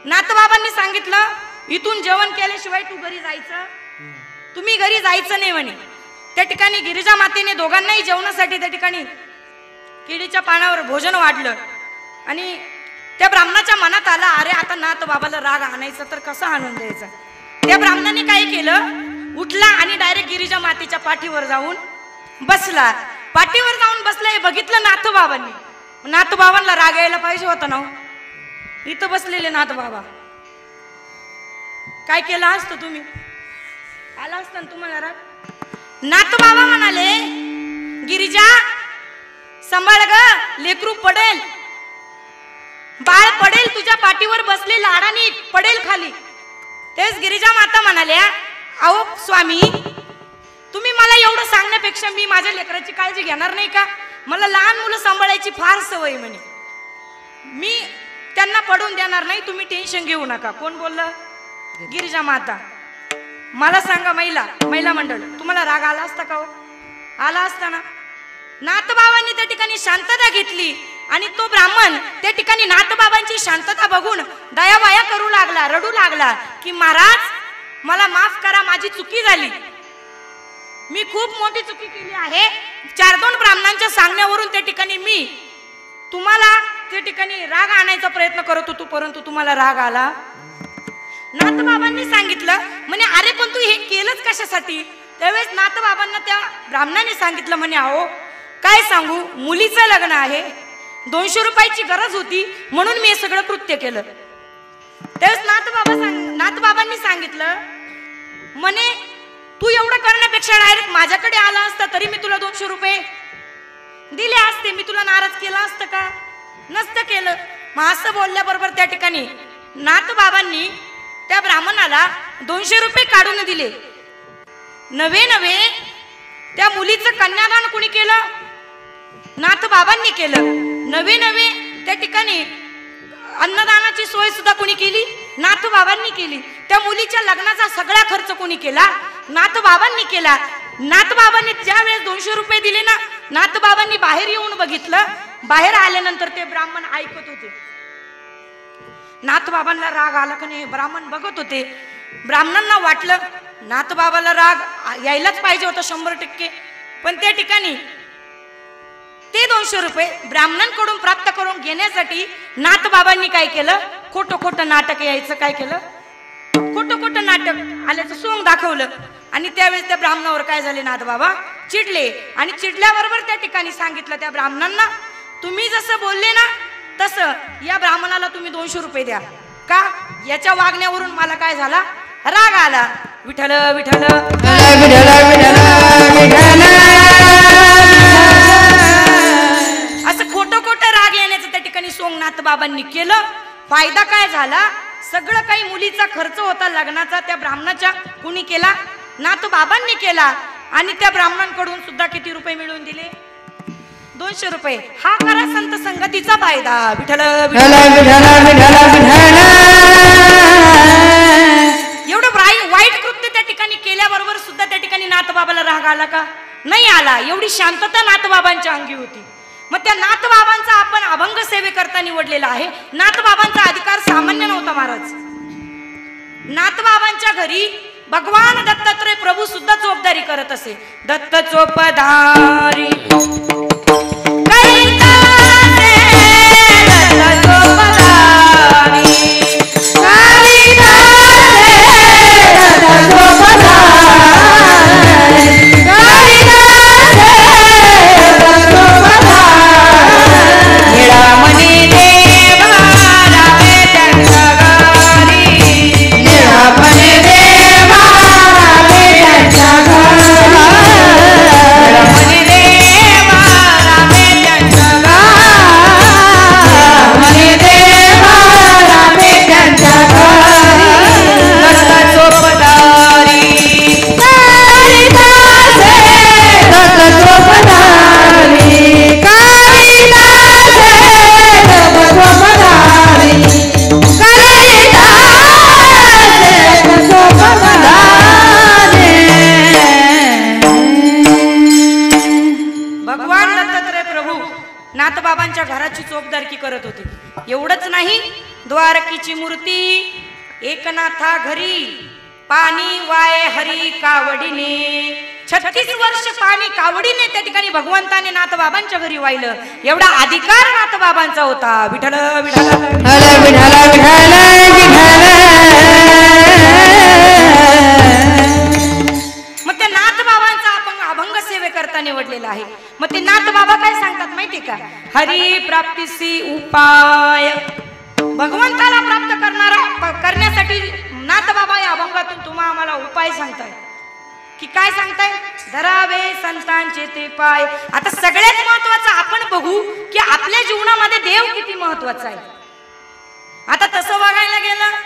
नाथबाबांनी सांगितलं, इथून जेवण केल्याशिवाय तू घरी जायचं, तुम्ही घरी जायचं नाही म्हणे. त्या ठिकाणी गिरिजा मातेने दोघांनाही जेवणासाठी त्या ठिकाणी केळीच्या पानावर भोजन वाढलं आणि त्या ब्राह्मणाच्या मनात आला, अरे आता नाथबाबाला राग आणायचा तर कसा आणून द्यायचा. त्या ब्राह्मणाने काय केलं, उठला आणि डायरेक्ट गिरिजा मातेच्या पाठीवर जाऊन बसला. पाठीवर जाऊन बसला हे बघितलं नाथबाबांनी. नाथबाबांना राग यायला पाहिजे होता ना. इथं बसलेले नाथबाबा, काय केलं असतं तुम्ही? आला असता ना तुम्हाला राग. नाथबाबा म्हणाले, गिरिजा सांभाळ ग, लेकरू पडेल, बाळ पडेल, तुझ्या पाठीवर बसले लाडाने पडेल खाली. तेच गिरिजा माता म्हणाल्या, अहो स्वामी, तुम्ही मला एवढं सांगण्यापेक्षा मी माझ्या लेकराची काळजी घेणार नाही का? मला लहान मुलं सांभाळायची फार सवय म्हणे, मी त्यांना पडून देणार नाही, तुम्ही टेन्शन घेऊ नका. कोण बोललं? गिरिजा माता. मला सांगा, महिला मंडळ, तुम्हाला राग आला असता का? आला असता ना. नाथबाबांनी त्या ठिकाणी शांतता घेतली आणि तो ब्राह्मण त्या ठिकाणी नाथबाबांची शांतता बघून दयावाया करू लागला, रडू लागला की महाराज मला माफ करा, माझी चुकी झाली, मी खूप मोठी चुकी केली आहे. 4-2 ब्राह्मणांच्या सांगण्यावरून त्या ठिकाणी मी तुम्हाला त्या ठिकाणी राग आणायचा प्रयत्न करत होतो, परंतु तुम्हाला राग आला. नाथबाबांनी सांगितलं म्हणे, अरे पण तू हे केलंच कशासाठी? त्यावेळेस नाथबाबांना त्या ब्राह्मणाने सांगितलं म्हणे, अहो काय सांगू, मुलीचं लग्न आहे, 200 रुपयाची गरज होती म्हणून मी हे सगळं कृत्य केलं. त्यावेळेस नाथबाबांनी सांगितलं म्हणे, तू एवढं करण्यापेक्षा डायरेक्ट माझ्याकडे आला असता तरी मी तुला 200 रुपये दिले असते, मी तुला नाराज केलं असतं का? नसतं केलं. मग असं बोलल्याबरोबर त्या ठिकाणी नाथबाबांनी त्या ब्राह्मणाला 200 रुपये काढून दिले. नवे त्या मुलीचं कन्यादान कुणी केलं? नाथबाबांनी केलं. नवे त्या ठिकाणी अन्नदानाची सोय सुद्धा कुणी केली? नाथबाबांनी केली. त्या मुलीच्या लग्नाचा सगळा खर्च कुणी केला? नाथबाबांनी केला. नाथबाबांनी ज्या वेळेस 200 रुपये दिले ना, नाथबाबांनी बाहेर येऊन बघितलं. बाहेर आल्यानंतर ते ब्राह्मण ऐकत होते. नाथबाबांना राग आला का नाही ब्राह्मण बघत होते. ब्राह्मणांना वाटलं नाथबाबाला राग यायलाच पाहिजे होता 100%, पण त्या ठिकाणी ते 200 रुपये ब्राह्मणांकडून प्राप्त करून घेण्यासाठी नाथबाबांनी काय केलं? खोटं नाटक यायचं काय केलं? खोटं नाटक आल्याचं सोंग दाखवलं. आणि त्यावेळेस त्या ब्राह्मणावर काय झाले? नाथबाबा चिडले आणि चिडल्याबरोबर त्या ठिकाणी सांगितलं त्या ब्राह्मणांना, तुम्ही जसं बोलले ना तसं या ब्राह्मणाला तुम्ही 200 रुपये द्या. का? याच्या वागण्यावरून मला काय झाला? राग आला. विठ्ठल विठ्ठल असं खोटं राग येण्याचं त्या ठिकाणी सोमनाथ बाबांनी केलं. फायदा काय झाला? सगळं काही मुलीचा खर्च होता लग्नाचा त्या ब्राह्मणाच्या कुणी केला? नाथबाबांनी केला. आणि त्या ब्राह्मणांकडून सुद्धा किती रुपये मिळवून दिले? 200 रुपये. हा करा संत संगतीचा फायदा. विठ्ठल एवढं वाईट कृत्य त्या ठिकाणी केल्याबरोबर सुद्धा त्या ठिकाणी नाथबाबाला राग आला का? नाही आला. एवढी शांतता नाथबाबांच्या अंगी होती. मग त्या नाथबाबांचा आपण अभंग सेवेकरता निवडलेला आहे. नाथबाबांचा अधिकार सामान्य नव्हता महाराज. नाथबाबांच्या घरी भगवान दत्तात्रय प्रभू सुद्धा चोपदारी करत असे. दत्त चोपदारी नाथबाबांच्या घराची चोपदारकी करत होते. एवढंच नाही, द्वारकीची मूर्ती एकनाथा घरी पाणी वाय हरी कावडीने 36 वर्ष पाणी कावडीने त्या ठिकाणी भगवंताने नाथबाबांच्या घरी वाहिलं. एवढा अधिकार नाथबाबांचा होता. विठ्ठल विठ्ठल मग त्या नाथबाबांचा आपण अभंग सेवेकरता निवडलेला आहे. मग ते नाथबाबा काय सांगतात माहिती का? हरी प्राप्तीसी उपाय. भगवंताला प्राप्त करण्यासाठी नाथबाबा या अभंगातून तुम्हा आम्हाला उपाय सांगताय की काय सांगताय? धरावे संतांचे ते पाय. आता सगळ्यात महत्वाचं आपण बघू की आपल्या जीवनामध्ये देव किती महत्वाचा आहे. आता तसं बघायला गेलं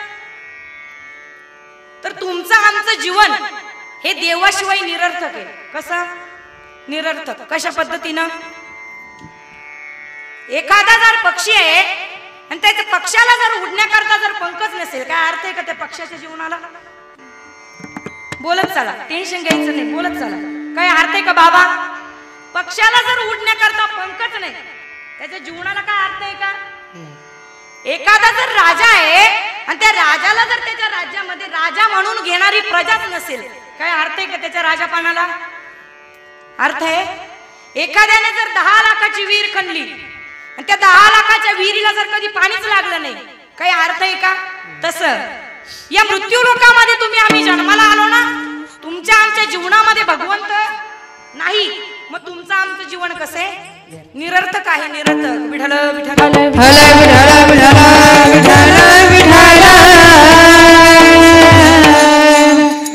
तर तुमचं आमचं जीवन हे देवाशिवाय निरर्थक आहे. कसं निरर्थक? कशा पद्धतीनं? एखादा जर पक्षी आहे आणि त्याच्या पक्षाला जर उडण्याकरता जर पंखच नसेल, काय अर्थ आहे का त्या पक्षाच्या जीवनाला? बोलत चला, टेन्शन घ्यायचं नाही, बोलत चला. काय अर्थ आहे का बाबा? पक्षाला जर उडण्याकरता पंखच नाही, त्याच्या जीवनाला काय अर्थ आहे का? एखादा जर राजा आहे आणि त्या राजाला जर त्याच्या राज्यामध्ये राजा म्हणून घेणारी प्रजाच नसेल, काय अर्थ आहे का त्याच्या राजापणाला? अर्थ आहे एखाद्याने जर 10 लाखाची विहीर खणली आणि त्या 10 लाखाच्या विहिरीला जर कधी पाणीच लागलं नाही, काही अर्थ आहे का? तसं या मृत्यू लोकामध्ये तुम्ही आम्ही जन्माला आलो ना, तुमच्या आमच्या जीवनामध्ये भगवंत नाही, मग तुमचं आमचं जीवन कसं आहे? निरर्थक आहे, निरर्थक. विठ्ठल विठ्ठल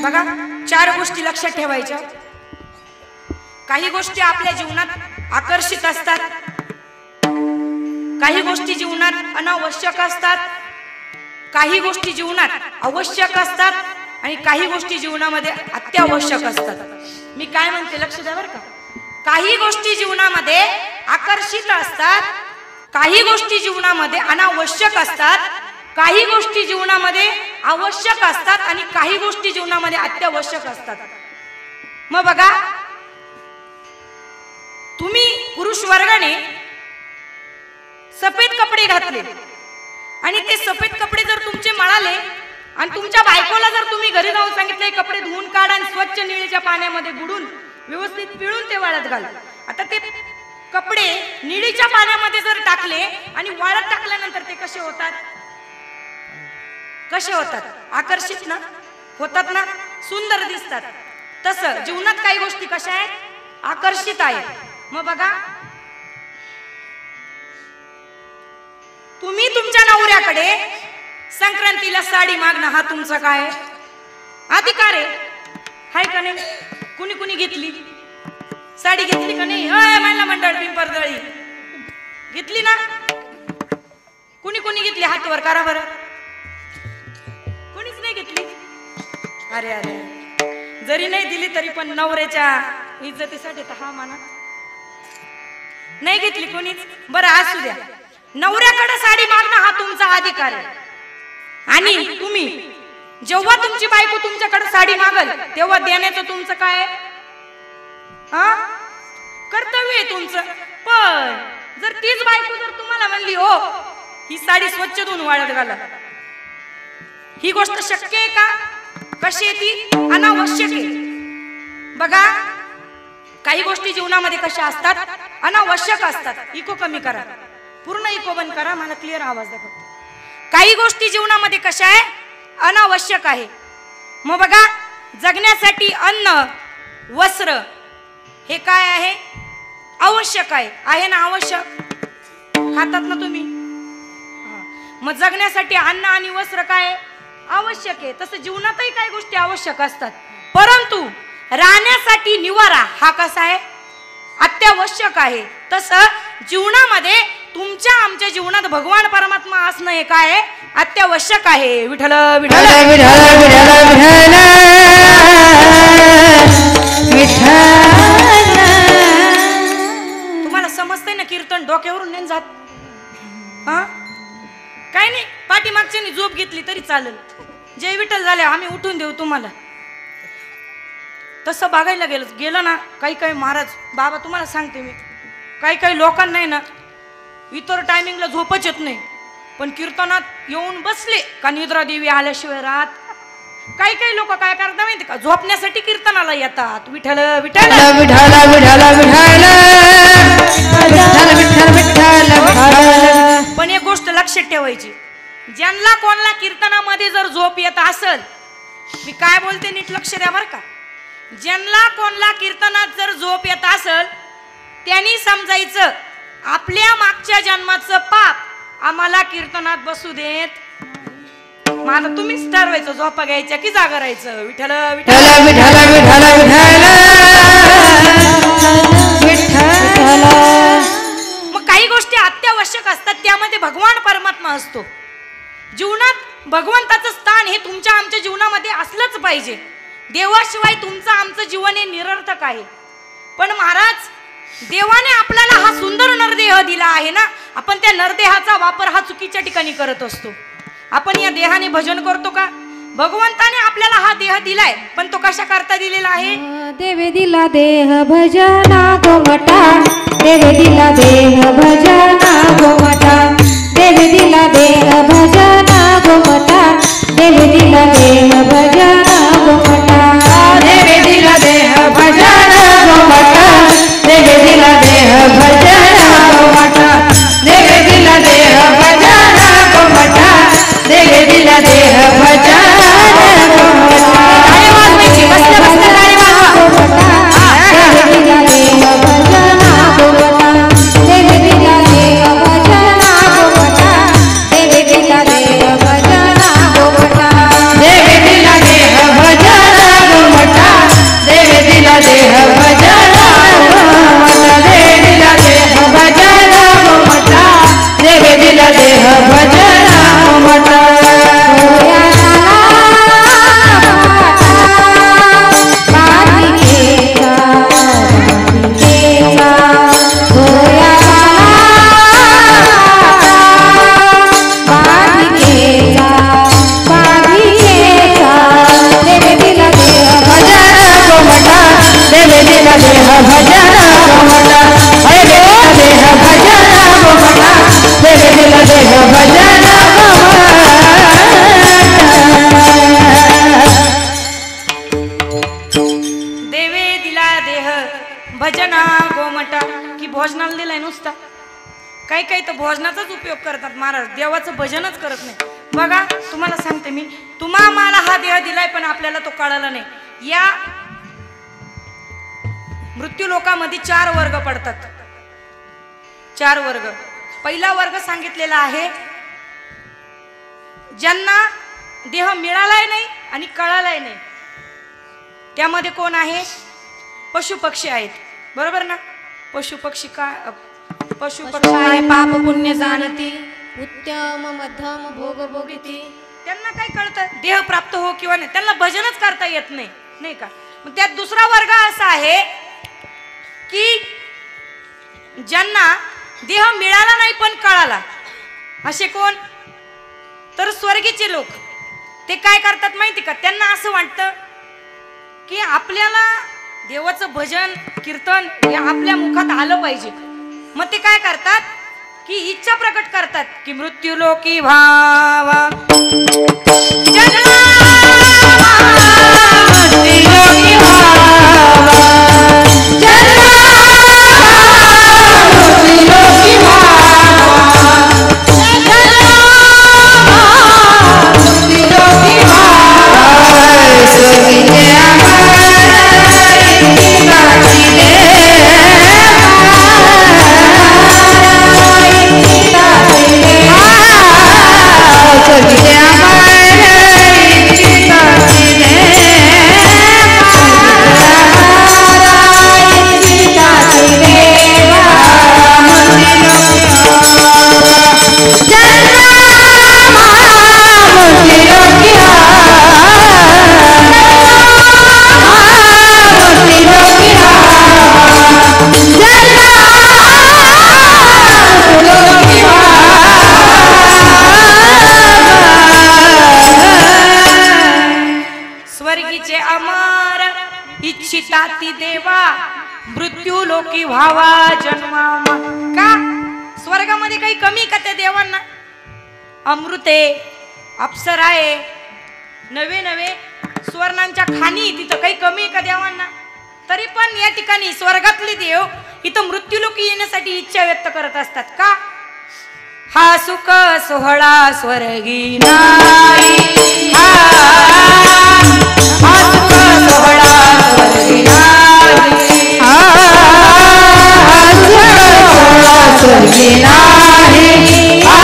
बघा, 4 गोष्टी लक्षात ठेवायच्या. काही गोष्टी आपल्या जीवनात आकर्षित असतात, काही गोष्टी जीवनात अनावश्यक असतात, काही गोष्टी जीवनात आवश्यक असतात आणि काही गोष्टी जीवनामध्ये अत्यावश्यक असतात. मी काय म्हणते लक्ष द्या बरं का. काही गोष्टी जीवनामध्ये आकर्षित असतात, काही गोष्टी जीवनामध्ये अनावश्यक असतात, काही गोष्टी जीवनामध्ये आवश्यक असतात आणि काही गोष्टी जीवनामध्ये अत्यावश्यक असतात. मग बघा, तुम्ही पुरुष वर्गाने सफेद कपडे घातले आणि ते सफेद कपडे जर तुमचे मळाले आणि तुमच्या बायकोला जर तुम्ही घरी जाऊन सांगितले कपडे धुवून काढ आणि स्वच्छ निळीच्या पाण्यामध्ये बुडून व्यवस्थित पिळून ते वाळत घाल. आता ते कपडे निळीच्या पाण्यामध्ये जर टाकले आणि वाळत टाकल्यानंतर ते कसे होतात? कसे होतात? आकर्षित ना होतात ना, सुंदर दिसतात. तसं जीवनात काही गोष्टी कशा आहेत? आकर्षित आहेत. मग बघा, तुम्ही तुमच्या नवऱ्याकडे संक्रांतीला साडी मागणं हा तुमचा काय अधिकार आहे? हाय का नाही? कुणी कुणी घेतली साडी? घेतली का नाही? महिला मंडळ पिंपरदळी घेतली ना? कुणी कुणी घेतली? हातवर करा बरं. कुणीच नाही घेतली. अरे अरे, जरी नाही दिली तरी पण नवऱ्याच्या इज्जतीसाठी तर हा माना. नाही घेतली कोणीच. बरं असू द्या, नवऱ्याकडे साडी मागणं हा तुमचा अधिकार आहे. आणि तुम्ही जेव्हा तुमची बायको तुमच्याकडे साडी मागल तेव्हा देण्याचं तुमचं काय? कर्तव्य आहे तुमचं. पण जर तीच बायको जर तुम्हाला म्हणली हो ही साडी स्वच्छ धुवून वाळत घाला, ही गोष्ट शक्य आहे का? कशी आहे ती? अनावश्यक आहे. बघा, काही गोष्टी जीवनामध्ये कशा असतात? अनावश्यक असतात. इको कमी करा, पूर्ण इको बंद करा, मला क्लिअर आवाज द्या फक्त. काही गोष्टी जीवनामध्ये कशा आहे? अनावश्यक आहे. मग बघा, जगण्यासाठी अन्न वस्त्र हे काय आहे? आवश्यक आहे ना? आवश्यक खातात ना तुम्ही. मग जगण्यासाठी अन्न आणि वस्त्र काय आवश्यक आहे, तसं जीवनातही काही गोष्टी आवश्यक असतात. परंतु राहण्यासाठी निवारा हा कसा आहे? अत्यावश्यक आहे. तसं जीवनामध्ये तुमच्या आमच्या जीवनात भगवान परमात्मा असणं हे काय आहे? अत्यावश्यक आहे. विठ्ठल विठ्ठल तुम्हाला समजतंय ना? कीर्तन डोक्यावरून नाही जात. हा, काय नाही, पाठीमागच्यानी झोप घेतली तरी चालेल. जय विठ्ठल झाले आम्ही उठून देऊ तुम्हाला. तसं बघायला गेलं ना, काही काही महाराज बाबा तुम्हाला सांगते मी, काही लोकांना नाही ना इतर टायमिंगला झोपच येत नाही, पण कीर्तनात येऊन बसले का निद्रा देवी आल्याशिवाय राहत. काही लोक काय करतात माहिती का? झोपण्यासाठी कीर्तनाला येतात. विठ्ठल विठ्ठल पण एक गोष्ट लक्षात ठेवायची, ज्यांना कोणला कीर्तनामध्ये जर झोप येत असेल, मी काय बोलते नीट लक्ष द्या बरं का, ज्यांना कोणला कीर्तनात जर झोप येत असेल त्यांनी समजायचं आपल्या मागच्या जन्माचं पाप आम्हाला कीर्तनात बसू देत. मग आता तुम्हीच ठरवायचं झोपा घ्यायच्या की जागा राहायचं. विठ्ठल विठ्ठल मग काही गोष्टी अत्यावश्यक असतात, त्यामध्ये भगवान परमात्मा असतो. जीवनात भगवंताचं स्थान हे तुमच्या आमच्या जीवनामध्ये असलंच पाहिजे. देवाशिवाय तुमचं आमचं जीवन हे निरर्थक आहे. पण महाराज, देवाने आपल्याला हा सुंदर नरदेह दिला आहे ना, आपण त्या नरदेहाचा वापर हा चुकीच्या ठिकाणी करत असतो. आपण या देहाने भजन करतो का? भगवंताने आपल्याला हा देह दिलाय, पण तो कशा करता दिलेला आहे? देवे दिला देह भजना गोमटा, देवे दिला देह भजना गोमटा, देवे दिला देह भजना गोमटा, देवे दिला देह भजना गोमटा, देवे दिला देह भजना गोमटा, देवे दिला देह भजना गोमटा, देवे दिला देह भजना गोमटा, देवे दिला देह भजना गोमटा. टाळी वाजवायची, बसल्या बसल्या टाळी वाजवा. देवे दिला देह भजना गोमटा, देवे दिला देह भजना गोमटा, देवे दिला देह भजना गोमटा, देवे दिला देह भजना गोमटा, देवे दिला देह भजना गोमटा, देवे दिला देह भजना गोमटा, देवे दिला देह भजना गोमटा. देवे दिला देह भजना गोमटा. की भोजनाला दिलाय नुसता? काही तर भोजनाचाच उपयोग करतात महाराज, देवाचं भजनच करत नाही. बघा तुम्हाला सांगते मी, मला हा देह दिलाय पण आपल्याला तो कळाला नाही. या मृत्यू लोकामध्ये 4 वर्ग पडतात. 4 वर्ग. पहिला वर्ग सांगितलेला आहे ज्यांना देह मिळालाय नाही आणि कळालाय नाही. त्यामध्ये कोण आहे? पशु पक्षी आहेत, बरोबर ना? पशु पक्षी काय? पशु पक्षी काय पाप पुण्य जाणती, उत्तम मध्यम भोग भोगिती. त्यांना काय कळतं? देह प्राप्त हो किंवा नाही, त्यांना भजनच करता येत नाही, नाही का? मग त्यात दुसरा वर्ग असा आहे की ज्यांना देह मिळाला नाही पण कळाला. असे कोण? तर स्वर्गीचे लोक. ते काय करतात माहिती का? त्यांना असं वाटतं की आपल्याला देवाचं भजन कीर्तन हे आपल्या मुखात आलं पाहिजे. मग ते काय करतात की इच्छा प्रकट करतात की मृत्यू लोकी भावा जन्मा स्वर्गीचे अमर इच्छिता ती देवा मृत्यू लोकी व्हावा जन्मा का स्वर्गामध्ये काही कमी का त्या देवांना अमृते अप्सरा आहे नवे नवे सुवर्णांच्या खाणी तिथं काही कमी आहे का देवांना तरी पण या ठिकाणी स्वर्गातले देव इथं मृत्यूलोकी येण्यासाठी इच्छा व्यक्त करत असतात का हा सुख सोहळा स्वर्गी नाही हा सुख सोहळा स्वर्गी नाही स्वर्गी नाही स्वर्गी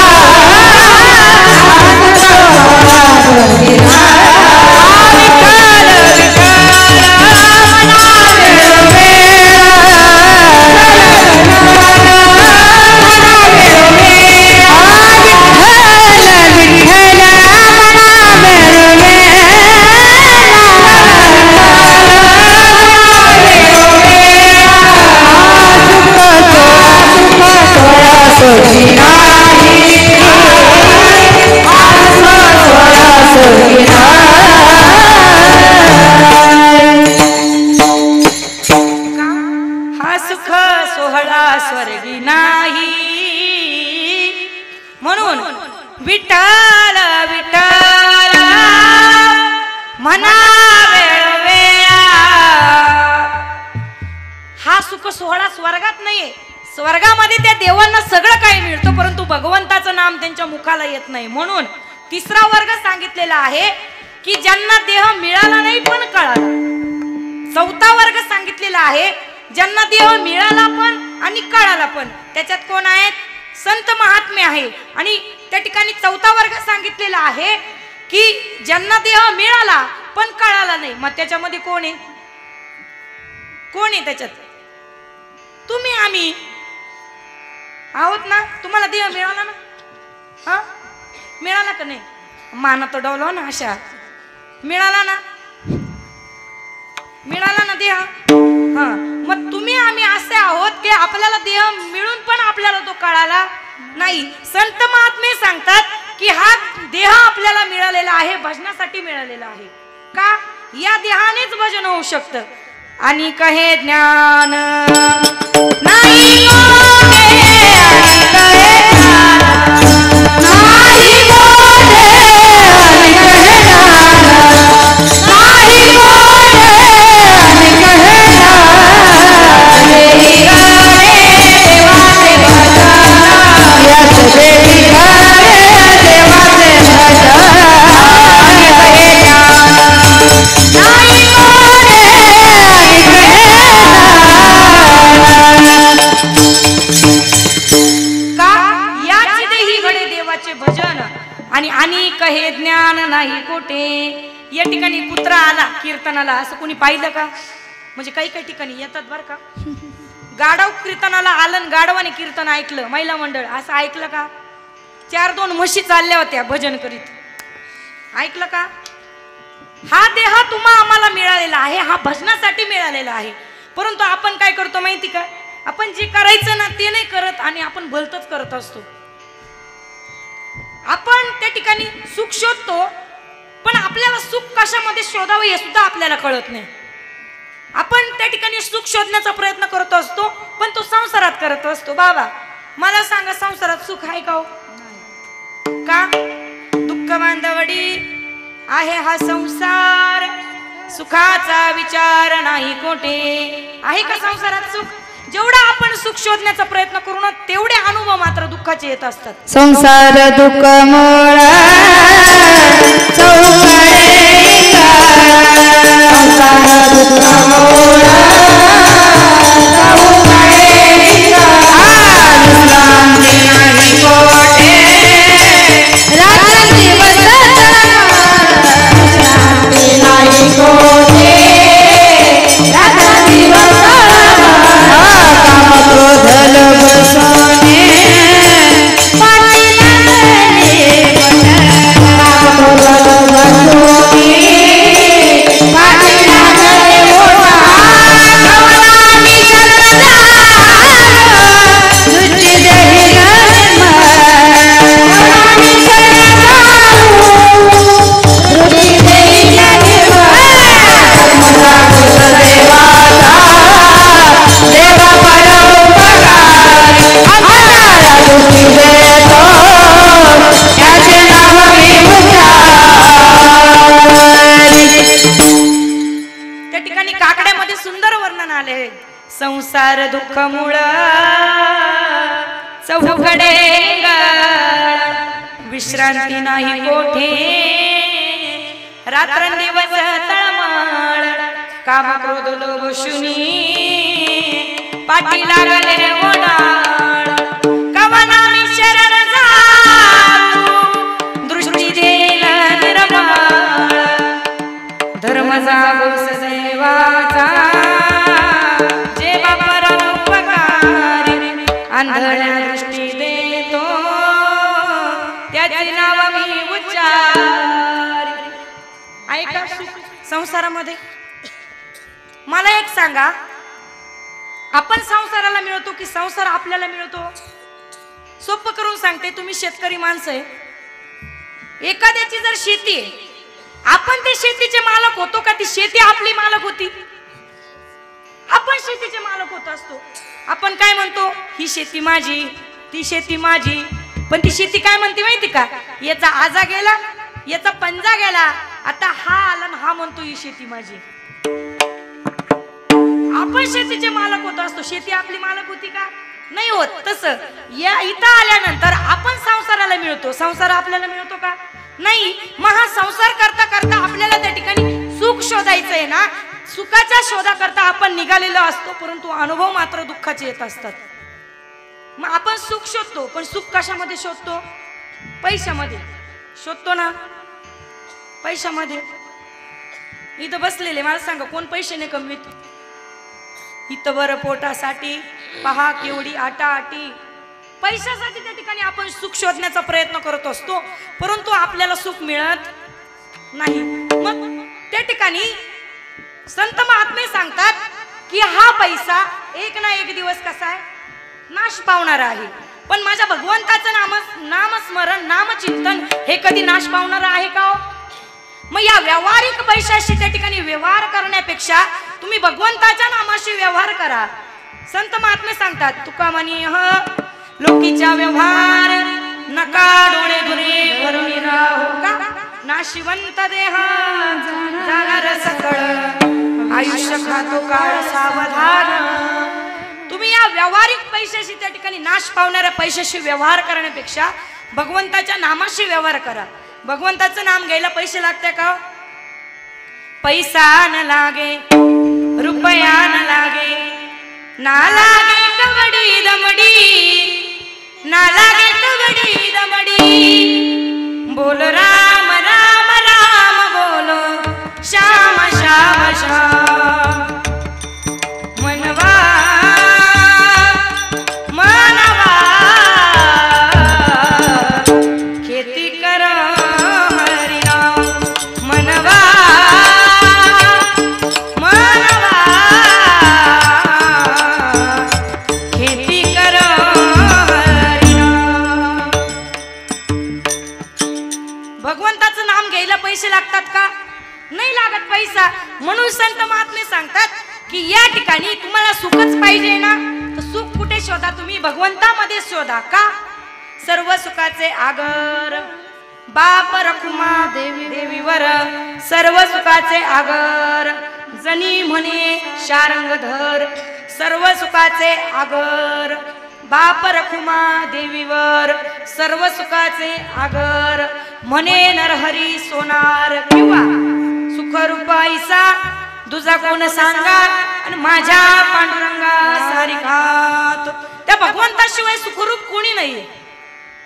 स्वर्गी नाही म्हणून विठ्ठल विठ्ठल म्हणा वेळोवेळा हा सुख सोहळा स्वर्गात नाहीये स्वर्गामध्ये त्या देवांना सगळं काही मिळतं परंतु भगवंताचं नाम त्यांच्या मुखाला येत नाही म्हणून तिसरा वर्ग सांगितलेला आहे की ज्यांना देह मिळाला नाही पण कळाला चौथा वर्ग सांगितलेला आहे ज्यांना देह मिळाला पण आणि कळाला पण त्याच्यात कोण आहेत संत महात्मे आहे आणि त्या ठिकाणी चौथा वर्ग सांगितलेला आहे की ज्यांना देह मिळाला पण कळाला नाही मग त्याच्यामध्ये कोण आहे त्याच्यात तुम्ही आम्ही आहोत ना तुम्हाला देह मिळाला ना हा मिळाला का नाही मान तो डवलो ना अशा मिळाला ना देह हा मग तुम्ही आम्ही असे आहोत की आपल्याला देह मिळून पण आपल्याला तो कळाला नाही संत महात्मे सांगतात की हा देह आपल्याला मिळालेला आहे भजनासाठी मिळालेला आहे का या देहानेच भजन होऊ शकतं आणि कहे ज्ञान नाही आणि कहे ज्ञान नाही कोठे या ठिकाणी कुत्रा आला कीर्तनाला असं कोणी पाहिलं का म्हणजे काही काही ठिकाणी येतात बरं का गाढव कीर्तनाला आलं गाढवाने कीर्तन ऐकलं महिला मंडळ असं ऐकलं का 4-2 म्हशी चालल्या होत्या भजन करीत ऐकलं का हा देह तुम्हा आम्हाला मिळालेला आहे हा भजनासाठी मिळालेला आहे परंतु आपण काय करतो माहिती का आपण जे करायचं ना ते नाही करत आणि आपण भलतच करत असतो आपण त्या ठिकाणी सुख शोधतो पण आपल्याला सुख कशामध्ये शोधावं हे सुद्धा आपल्याला कळत नाही आपण त्या ठिकाणी सुख शोधण्याचा प्रयत्न करत असतो पण तो संसारात करत असतो बाबा मला सांगा संसारात सुख आहे का हो का दुःख बांधवडी आहे हा संसार सुखाचा विचार नाही कोठे आहे का संसारात सुख जेवढा आपण सुख शोधण्याचा प्रयत्न करू ना तेवढे अनुभव मात्र दुःखाचे येत असतात संसार दुःख मोळा संसार दुःख मोळा Thank you. म्हणाले संसार दुःख मुळ चौकडे विश्रांती नाही कोठे रात्रंदिवस तळमळ काम क्रोध लोभ शुनी पाठी लागले ओढाळ कवना मी शरण जाऊ दृष्टी देईल निर्मळ धर्म जागो सदैवाचा जे बापर उपकारी आंधळ्या दृष्टी देतो त्याचे नाव मी उच्चार ऐका संसारामध्ये मला एक सांगा आपण संसाराला मिळतो की संसार आपल्याला मिळतो सोपं करून सांगते तुम्ही शेतकरी माणसं आहे एखाद्याची जर शेती आहे आपण ते शेतीचे मालक होतो का ती शेती आपली मालक होती आपण शेतीचे मालक होत असतो आपण काय म्हणतो ही शेती माझी ती शेती माझी पण ती शेती काय म्हणते माहिती का याचा आजा गेला याचा पंजा गेला आता हा आला ना हा म्हणतो ही शेती माझी आपण शेतीचे मालक होत असतो शेती आपली मालक होती का नाही होत तसं या इथं आल्यानंतर आपण संसाराला मिळतो संसार आपल्याला मिळतो का नाही मग हा संसार करता करता आपल्याला त्या ठिकाणी सुख शोधायचं आहे ना सुखाच्या शोधाकरता आपण निघालेलो असतो परंतु अनुभव मात्र दुःखाचे येत असतात मग आपण सुख शोधतो पण सुख कशामध्ये शोधतो पैशामध्ये शोधतो ना पैशामध्ये इथं बसलेले मला सांगा कोण पैसे नाही कमवित इथं बरं पोटासाठी पहा केवढी आटाआटी पैशासाठी त्या ठिकाणी आपण सुख शोधण्याचा प्रयत्न करत असतो परंतु आपल्याला सुख मिळत नाही मग त्या ठिकाणी संत महात्मे सांगतात की हा पैसा एक ना एक दिवस कसा आहे नाश पावणार आहे पण माझ्या भगवंताचं नामस्मरण नामचिंतन हे कधी नाश पावणार आहे का मग या व्यावहारिक पैशाशी त्या ठिकाणी व्यवहार करण्यापेक्षा तुम्ही भगवंताच्या नामाशी व्यवहार करा संत महात्मे सांगतात तुका म्हणी लोकीच्या व्यवहार नका डोळे दुरे भरून राहो का नाशिवंत देह जाणार सकळ आयुष्य खातो काळ सावधान तुम्ही या व्यावहारिक पैशाशी त्या ठिकाणी नाश पावणाऱ्या पैशाशी व्यवहार करण्यापेक्षा भगवंताच्या नामाशी व्यवहार करा भगवंताचं नाम घ्यायला पैसे लागते का पैसा न लागे रुपया न लागे ना लागे कवडी दमडी ना लागे कवडी दमडी बोल राम राम राम बोलो श्याम श्याम श्याम मनवा मनवा खेती कर भगवंताचं नाम घ्यायला पैसे लागतात का नाही लागत पैसा म्हणून संत महात्मे सांगतात की या ठिकाणी तुम्हाला सुखच पाहिजे ना तर सुख कुठे शोधा तुम्ही भगवंतामध्ये शोधा का सर्व सुखाचे आगर बाप रखुमा देवीवर सर्व सुखाचे आगर जनी म्हणे शारंगधर सर्व सुखाचे आगर बाप रखुमा देवीवर सर्व सुखाचे आगर म्हणे नरहरी सोनार किंवा सुखरूप ऐसा तुझा कोण सांगा आणि माझ्या पांडुरंगा सारिकात त्या भगवंताशिवाय सुखरूप कोणी नाही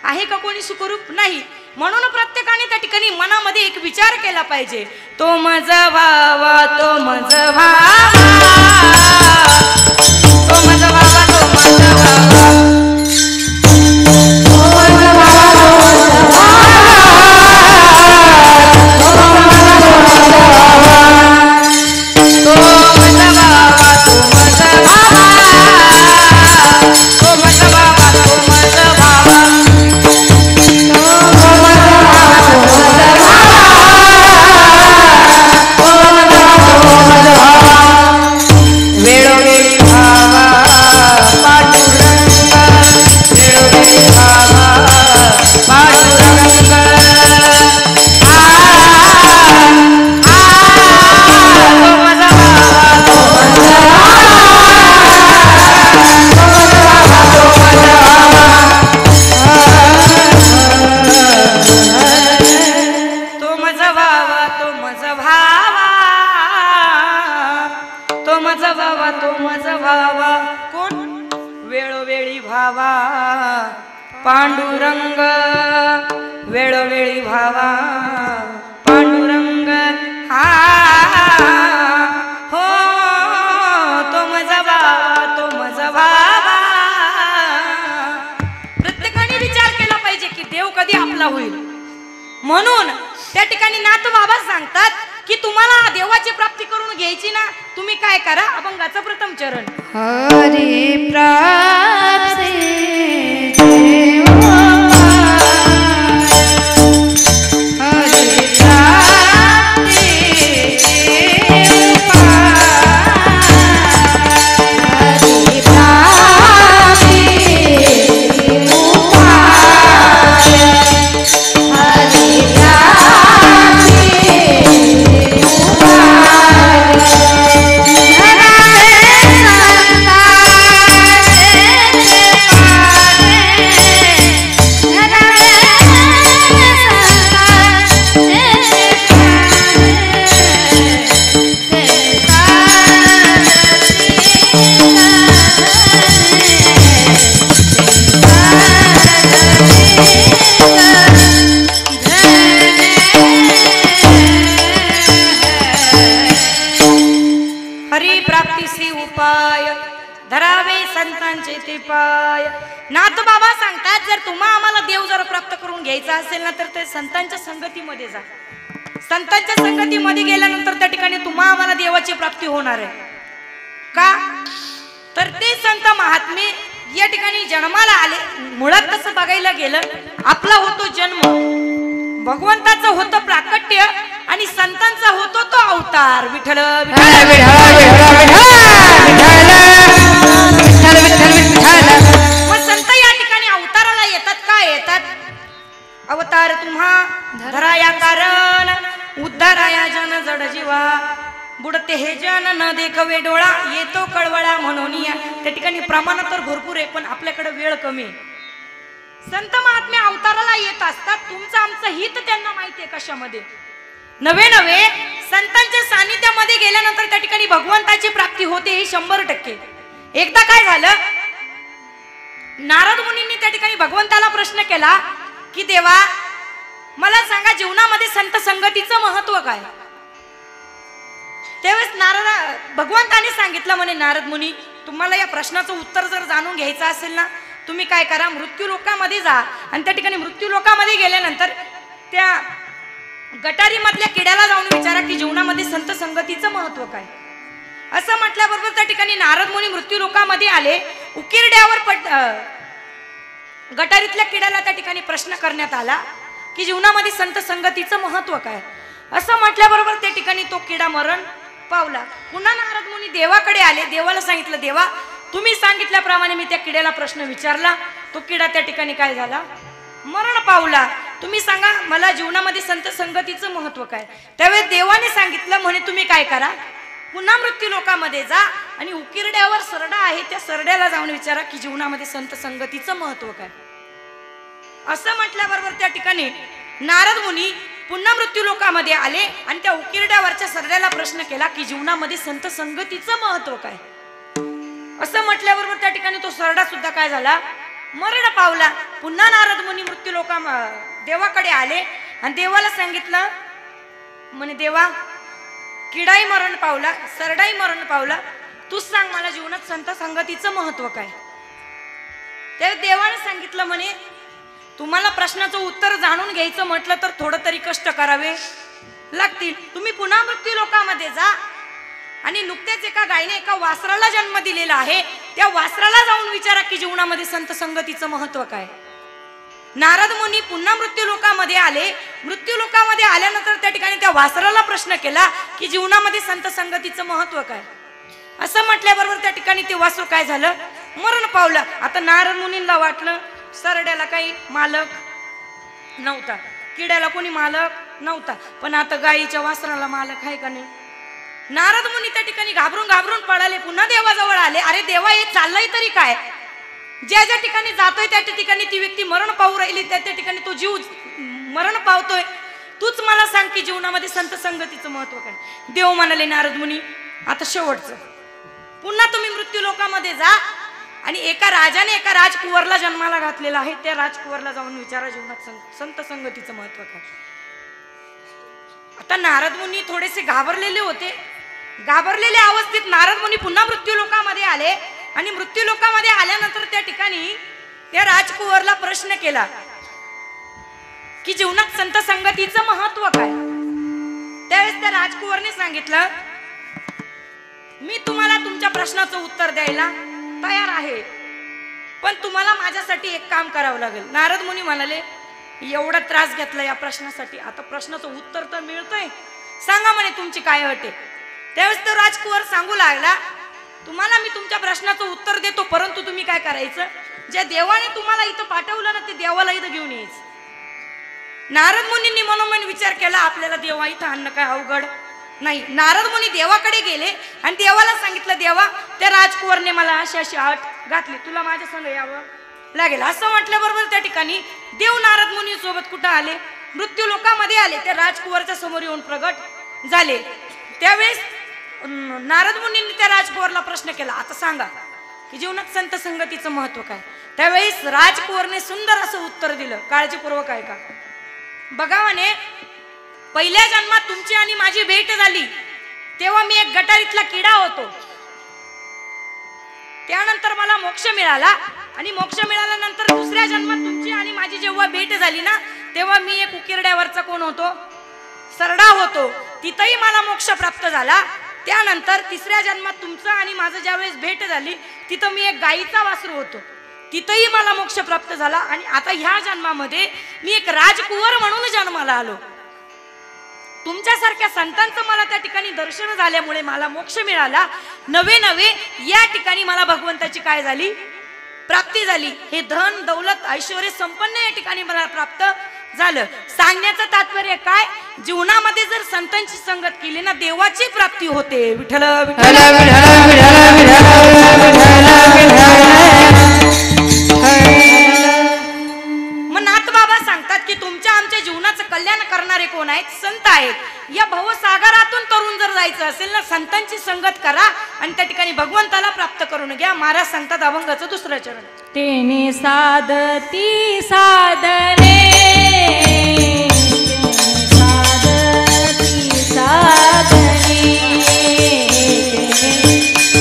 आहे का कोणी सुखरूप नाही म्हणून प्रत्येकाने त्या ठिकाणी मनामध्ये एक विचार केला पाहिजे तो माझा वावा तो माझा वावा तो माझा वावा तो माझा वावा वेळोवेळी भावा पाठुरंगा मज व्हावा तो मज व्हावा कोण वेळोवेळी व्हावा पांडुरंग वेळोवेळी व्हावा पांडुरंग हा हो तो मज व्हावा तो मज व्हावा. प्रत्येकाने विचार केला पाहिजे की देव कधी आपला होईल. म्हणून त्या ठिकाणी नाथ बाबा सांगतात की तुम्हाला देवाची प्राप्ती करून घ्यायची ना तुम्ही काय करा. अभंगाचं प्रथम चरण हरी प्राप्ती संतांचे ते पाय. नाथ बाबा सांगतात जर तुम्हा आम्हाला देव जर प्राप्त करून घ्यायचा असेल ना तर ते संतांच्या संगतीमध्ये जा. संतांच्या संगतीमध्ये गेल्यानंतर त्या ठिकाणी तुम्हा आम्हाला देवाची प्राप्ती होणार आहे. का तर ते संत महात्मे या ठिकाणी जन्माला आले. मुळात तसं बघायला गेलं आपला होतो जन्म, भगवंताचं होतं प्राकट्य आणि संतांचा होतो तो अवतार. विठ्ठल मग संत या ठिकाणी अवताराला येतात. काय येतात? अवतार तुम्हा धराया कारण उद्धाराया जन जड जीवा बुडते हे जन न देखवे डोळा येतो कळवळा म्हणून या. त्या ठिकाणी प्रमाण तर भरपूर आहे पण आपल्याकडे वेळ कमी आहे. संत महात्मे अवताराला येत असतात. तुमचं आमचं हित त्यांना माहिती आहे कशामध्ये. नवे नवे संतांच्या सानिध्यामध्ये गेल्यानंतर त्या ठिकाणी भगवंताची प्राप्ती होते हे 100%. एकदा काय झालं, नारद मुनींनी त्या ठिकाणी भगवंताला प्रश्न केला की देवा मला सांगा जीवनामध्ये संत संगतीचं महत्व काय. त्यावेळेस भगवंताने सांगितलं म्हणे नारद मुनी तुम्हाला या प्रश्नाचं उत्तर जर जाणून घ्यायचं असेल ना तुम्ही काय करा मृत्यू लोकामध्ये जा आणि त्या ठिकाणी मृत्यू लोकामध्ये गेल्यानंतर त्या गटारी मधल्या किड्याला जाऊन विचारा की जीवनामध्ये संत संगतीचं महत्व काय. असं म्हटल्याबरोबर त्या ठिकाणी नारद मुनी मृत्यू लोकामध्ये आले. उकिरड्यावर गटारीतल्या किड्याला त्या ठिकाणी प्रश्न करण्यात आला की जीवनामध्ये संत संगतीचं महत्व काय. असं म्हटल्याबरोबर त्या ठिकाणी तो किडा मरण पावला. पुन्हा नारद मुनी देवाकडे आले. देवाला सांगितलं देवा तुम्ही सांगितल्याप्रमाणे मी त्या किड्याला प्रश्न विचारला. तो किडा त्या ठिकाणी काय झाला मरण पावला. तुम्ही सांगा मला जीवनामध्ये संत संगतीचं महत्व काय. त्यावेळेस देवाने सांगितलं म्हणे तुम्ही काय करा पुन्हा मृत्यू लोकामध्ये जा आणि उकिरड्यावर सरडा आहे त्या सरड्याला जाऊन विचारा की जीवनामध्ये संत संगतीचं महत्व काय. असं म्हटल्याबरोबर त्या ठिकाणी नारद मुनी पुन्हा मृत्यू लोकामध्ये आले आणि त्या उकिरड्यावरच्या सरड्याला प्रश्न केला की जीवनामध्ये संत संगतीचं महत्व काय. असं म्हटल्याबरोबर त्या ठिकाणी तो सरडा सुद्धा काय झाला मरण पावला. पुन्हा नारद मुनी मृत्यू देवाकडे आले आणि देवाला सांगितलं म्हणे देवा किडाई मरण पावला सरडाई मरण पावला तूच सांग मला जीवनात संत संगतीचं महत्व काय. त्या देवाने सांगितलं म्हणे तुम्हाला प्रश्नाचं उत्तर जाणून घ्यायचं म्हटलं तर थोडं तरी कष्ट करावे लागतील. तुम्ही पुन्हा मृत्यू लोकामध्ये जा आणि नुकतेच एका गायीने एका वासराला जन्म दिलेला आहे त्या वासराला जाऊन विचारा की जीवनामध्ये संत संगतीचं महत्व काय. नारद मुनी पुन्हा मृत्यू लोकामध्ये आले. मृत्यू लोकामध्ये आल्यानंतर त्या ठिकाणी त्या वासराला प्रश्न केला की जीवनामध्ये संत संगतीचं महत्व काय. असं म्हटल्याबरोबर त्या ठिकाणी ते वासरू काय झालं मरण पावलं. आता नारद मुनींना वाटलं सरड्याला काही मालक नव्हता किड्याला कोणी मालक नव्हता पण आता गायीच्या वासराला मालक आहे का नाही. नारद मुनी त्या ठिकाणी घाबरून घाबरून पळाले. पुन्हा देवाजवळ आले. अरे देवा हे चाललंय तरी काय. ज्या ज्या ठिकाणी जातोय त्या ठिकाणी ती व्यक्ती मरण पावू राहिली त्या त्या ठिकाणी तो जीव मरण पावतोय. तूच मला सांग की जीवनामध्ये संत संगतीचं महत्व काय. देव म्हणाले नारद मुनी आता शेवटचं पुन्हा तुम्ही मृत्यू लोकामध्ये जा आणि एका राजाने एका राजकुवरला जन्माला घातलेला आहे, त्या राजकुवरला जाऊन विचारा जीवनात संत संगतीचं महत्व काय. आता नारद मुनी थोडेसे घाबरलेले होते. घाबरलेल्या अवस्थेत नारद मुनी पुन्हा मृत्यू लोकामध्ये आले आणि मृत्यू लोकामध्ये आल्यानंतर त्या ठिकाणी त्या राजकुवरला प्रश्न केला की जीवनात संत संगतीचं महत्व काय. त्यावेळेस त्या राजकुवरने सांगितलं, मी तुम्हाला तुमच्या प्रश्नाचं उत्तर द्यायला तयार आहे, पण तुम्हाला माझ्यासाठी एक काम करावं लागेल. नारद मुनी म्हणाले, एवढा त्रास घेतला या प्रश्नासाठी, आता प्रश्नाचं उत्तर तर मिळतंय, सांगा म्हणे तुमची काय अट आहे. त्यावेळेस तो राजकुवर सांगू लागला, तुम्हाला मी तुमच्या प्रश्नाचं उत्तर देतो, परंतु तुम्ही काय करायचं, ज्या देवाने तुम्हाला इथं पाठवलं ना ते देवाला इथं घेऊन यायचं. नारद मुनींनी मनोमन विचार केला, आपल्याला देवा इथं आणणं काय अवघड नाही. नारद मुनी देवाकडे गेले आणि देवाला सांगितलं, देवा त्या राजकुवरने मला अशी अशी अट घातली, तुला माझ्या संग यावं लागेल. असं म्हटल्याबरोबर त्या ठिकाणी देव नारद मुनी सोबत कुठं आले, मृत्यू लोकामध्ये आले, त्या राजकुवरच्या समोर येऊन प्रगट झाले. त्यावेळेस नारद मुनींनी त्या राजकुवरला प्रश्न केला, आता सांगा की जीवनात संत संगतीचं महत्व काय. त्यावेळेस राजकुवरने सुंदर असं उत्तर दिलं, काळजीपूर्वक ऐका. बघा म्हणे, पहिल्या जन्मात तुमची आणि माझी भेट झाली तेव्हा मी एक गटारीतला किडा होतो, त्यानंतर मला मोक्ष मिळाला आणि मोक्ष मिळाल्यानंतर दुसऱ्या जन्मात तुमची आणि माझी जेव्हा भेट झाली ना तेव्हा मी एक उकिरड्यावरचा कोण होतो, सरडा होतो, तिथंही मला मोक्ष प्राप्त झाला. त्यानंतर तिसऱ्या जन्मात तुमचं आणि माझं ज्यावेळेस भेट झाली तिथं मी एक गाईचा वासरू होतो, तिथंही मला मोक्ष प्राप्त झाला. आणि आता ह्या जन्मामध्ये मी एक राजकुवर म्हणून जन्माला आलो. तुमच्यासारख्या संतांचं मला त्या ठिकाणी दर्शन झाल्यामुळे मला मोक्ष मिळाला. नवे नवे या ठिकाणी मला भगवंताची काय झाली, प्राप्ती झाली. हे धन दौलत ऐश्वर्य संपन्न या ठिकाणी मला प्राप्त झालं. सांगण्याचं तात्पर्य काय, जीवनामध्ये जर संतांची संगत केली ना देवाची प्राप्ती होते. विठ्ठल विठ्ठल मग नाथबाबा सांगतात की तुमच्या आमच्या जीवनाचं कल्याण करणारे कोण आहेत, संत आहेत. या भवसागरातून तरुण जर जायचं असेल ना संतांची संगत करा आणि त्या ठिकाणी भगवंताला प्राप्त करून घ्या. महाराज सांगतात अभंगाचं दुसरं चरण, तेने साधती साधने साधती साधने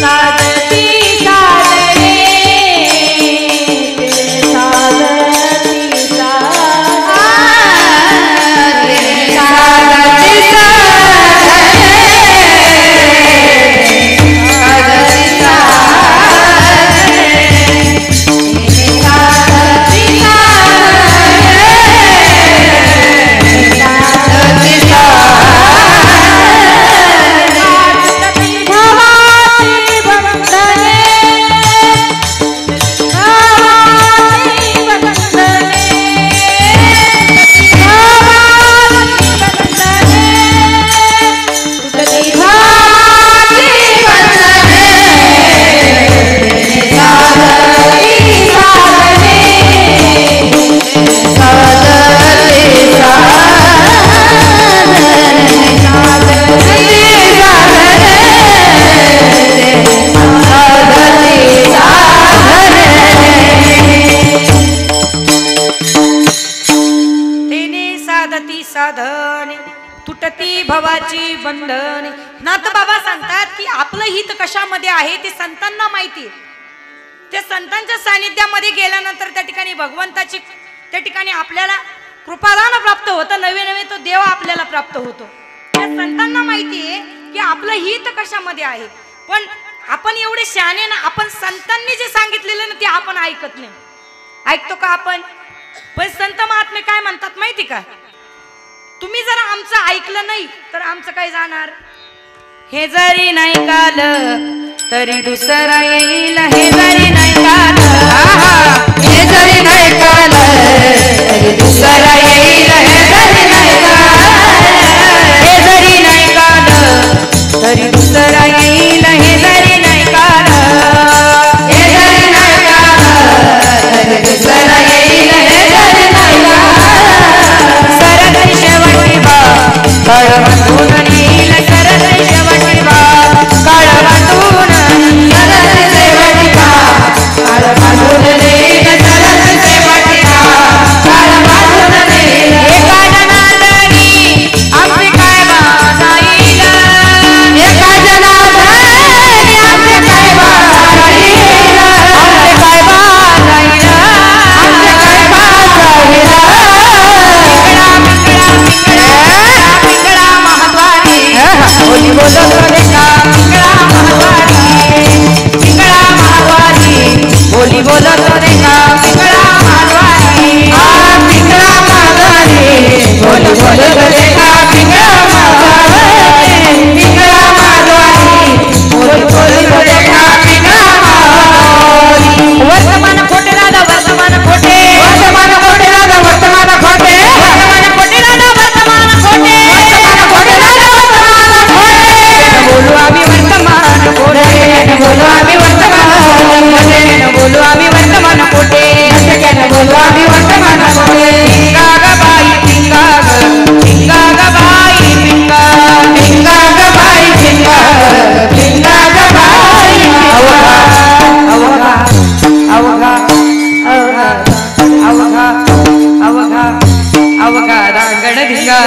साधती साधने साधती साधने तुटती भवाची बंधने. नाथबाबा सांगतात की आपलं हित कशामध्ये आहे ते संतांना माहिती. त्या संतांच्या सानिध्यामध्ये गेल्यानंतर त्या ठिकाणी भगवंताची त्या ठिकाणी आपल्याला कृपादान प्राप्त होतं. नवे नवे तो देव आपल्याला प्राप्त होतो. त्या संतांना माहिती आहे की आपलं हित कशामध्ये आहे. पण आपण एवढे शहाणे ना, आपण संतांनी जे सांगितलेलं ना ते आपण ऐकत नाही. ऐकतो का आपण? पण संत महात्मे काय म्हणतात माहिती का, तुम्ही जर आमचं ऐकलं नाही तर आमचं काय जाणार. हे जरी नाही काल तरी दुसरा येईल. हे जरी नाही काल, हे जरी नाही काल तरी दुसरा येईल. हे जरी नाही काल, हे जरी नाही काल तरी दुसरा येईल. हे जरी नाही काल, हे जरी नाही काल तरी दुसरा येईल. हे जरी नाही काल, सरगरी शेवटी बा काळ वाटून येईल. सरगरी शेवटी बा काळ वाटून बोलतो रे का पिंगळा मालवानी पिंगळा मालवानी बोल बोलतो रे का पिंगळा मालवानी पिंगळा मालवानी बोल बोलतो रे का पिंगळा मालवानी वर्तमान खोटे दादा वर्तमान खोटे वर्तमान खोटे दादा वर्तमान खोटे वर्तमान खोटे दादा वर्तमान खोटे वर्तमान खोटे दादा वर्तमान खोटे बोलू आम्ही वर्तमान खोटे बोलू आम्ही वर्तमान खोटे बोलू आम्ही वर्तमान खोटे बोलू आम्ही वर्तमान खोटे पिंगा ग बाई पिंगा ग बाई पिंगा पिंगा ग बाई पिंगा पिंगा ग बाई अवघा अवघा अवघा अवघा अवघा अवघा रांगण धिंगा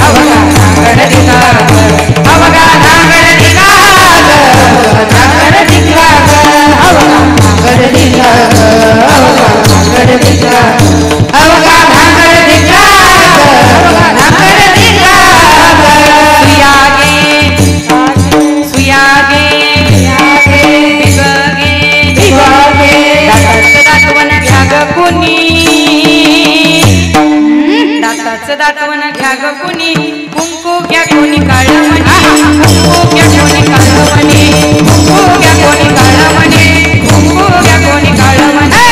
अवघा रांगण धिंगा अवघा रांगण धिंगा रांगण धिंगा अवघा रांगण धिंगा अवघा रांगण धिंगा अवघा रांगण धिंगा अवघा रांगण धिंगा सुयागे सुयागे बिगगे बिगगे दातवन घ्या ग कुणी दाताचं दातवन घ्या ग कुणी कुंकू घ्या कोणी काळं म्हणे कुंकू घ्या कोणी काळं म्हणे कुंकू घ्या कोणी काळं म्हणे कुंकू घ्या कोणी काळं म्हणे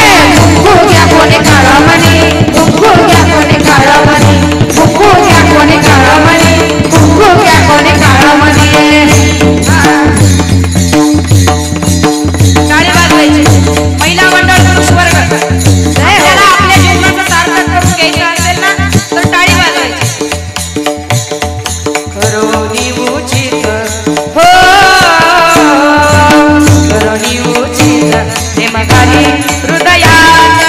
कुंकू घ्या कोणी काळं म्हणे कुंकू घ्या कोणी काळं म्हणे कुंकू घ्या कोणी काळं म्हणे कुंकू घ्या कोणी काळं म्हणे टाळी वाजवायची महिला मंडळ पुरुष वर्ग आपल्याला आपल्या जीवनाचं सार्थक करून घ्यायचं असेल ना तर टाळी वाजवायची करोनी उचित हो करोनी उचित प्रेमगाली हृदयात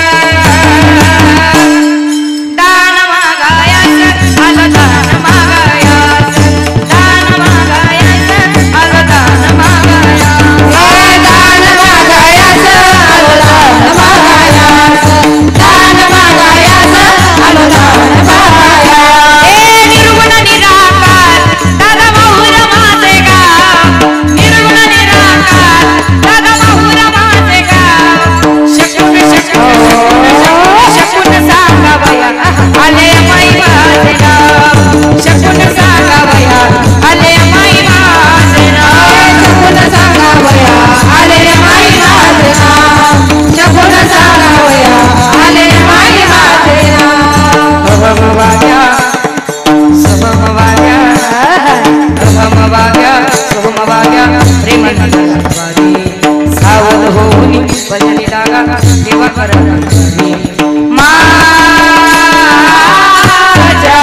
दान मागायास आलं दान मागायास दान मागायास आलं दान मागायास दान मागायास दान मागायास दान मागायास दान मागायास निर्गुण निराकार दादा माहुर माझे गाव निर्गुण निराकार दादा माहुर माझे गाव शकून सांगावया आले माई माझे नाव शकून सांगावया आले माई माझे नाव शकून सांगावया आले माई माझे नाव शकून सांगावया आले माई माझे नाव अहम वाग्या समम वाग्या अहम वाग्या सोम वाग्या प्रेम वारी सावध होऊन भजनी लागा देवा करणी माझ्या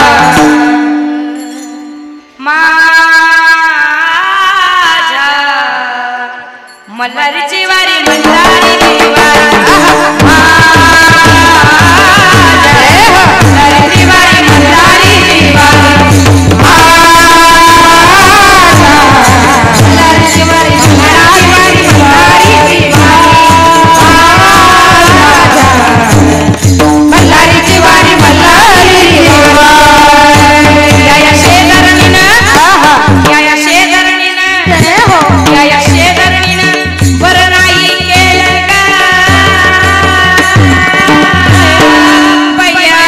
माझ्या मल्हारीची वारी मल्हारी देवा मल्हारीची वारी मल्हारी देवा मल्हारीची वारी मल्हारी देवा मल्हारीची वारी मल्हारी देवा या शेजारणीनं या शेजारणीनं बरं नाही केलं का बया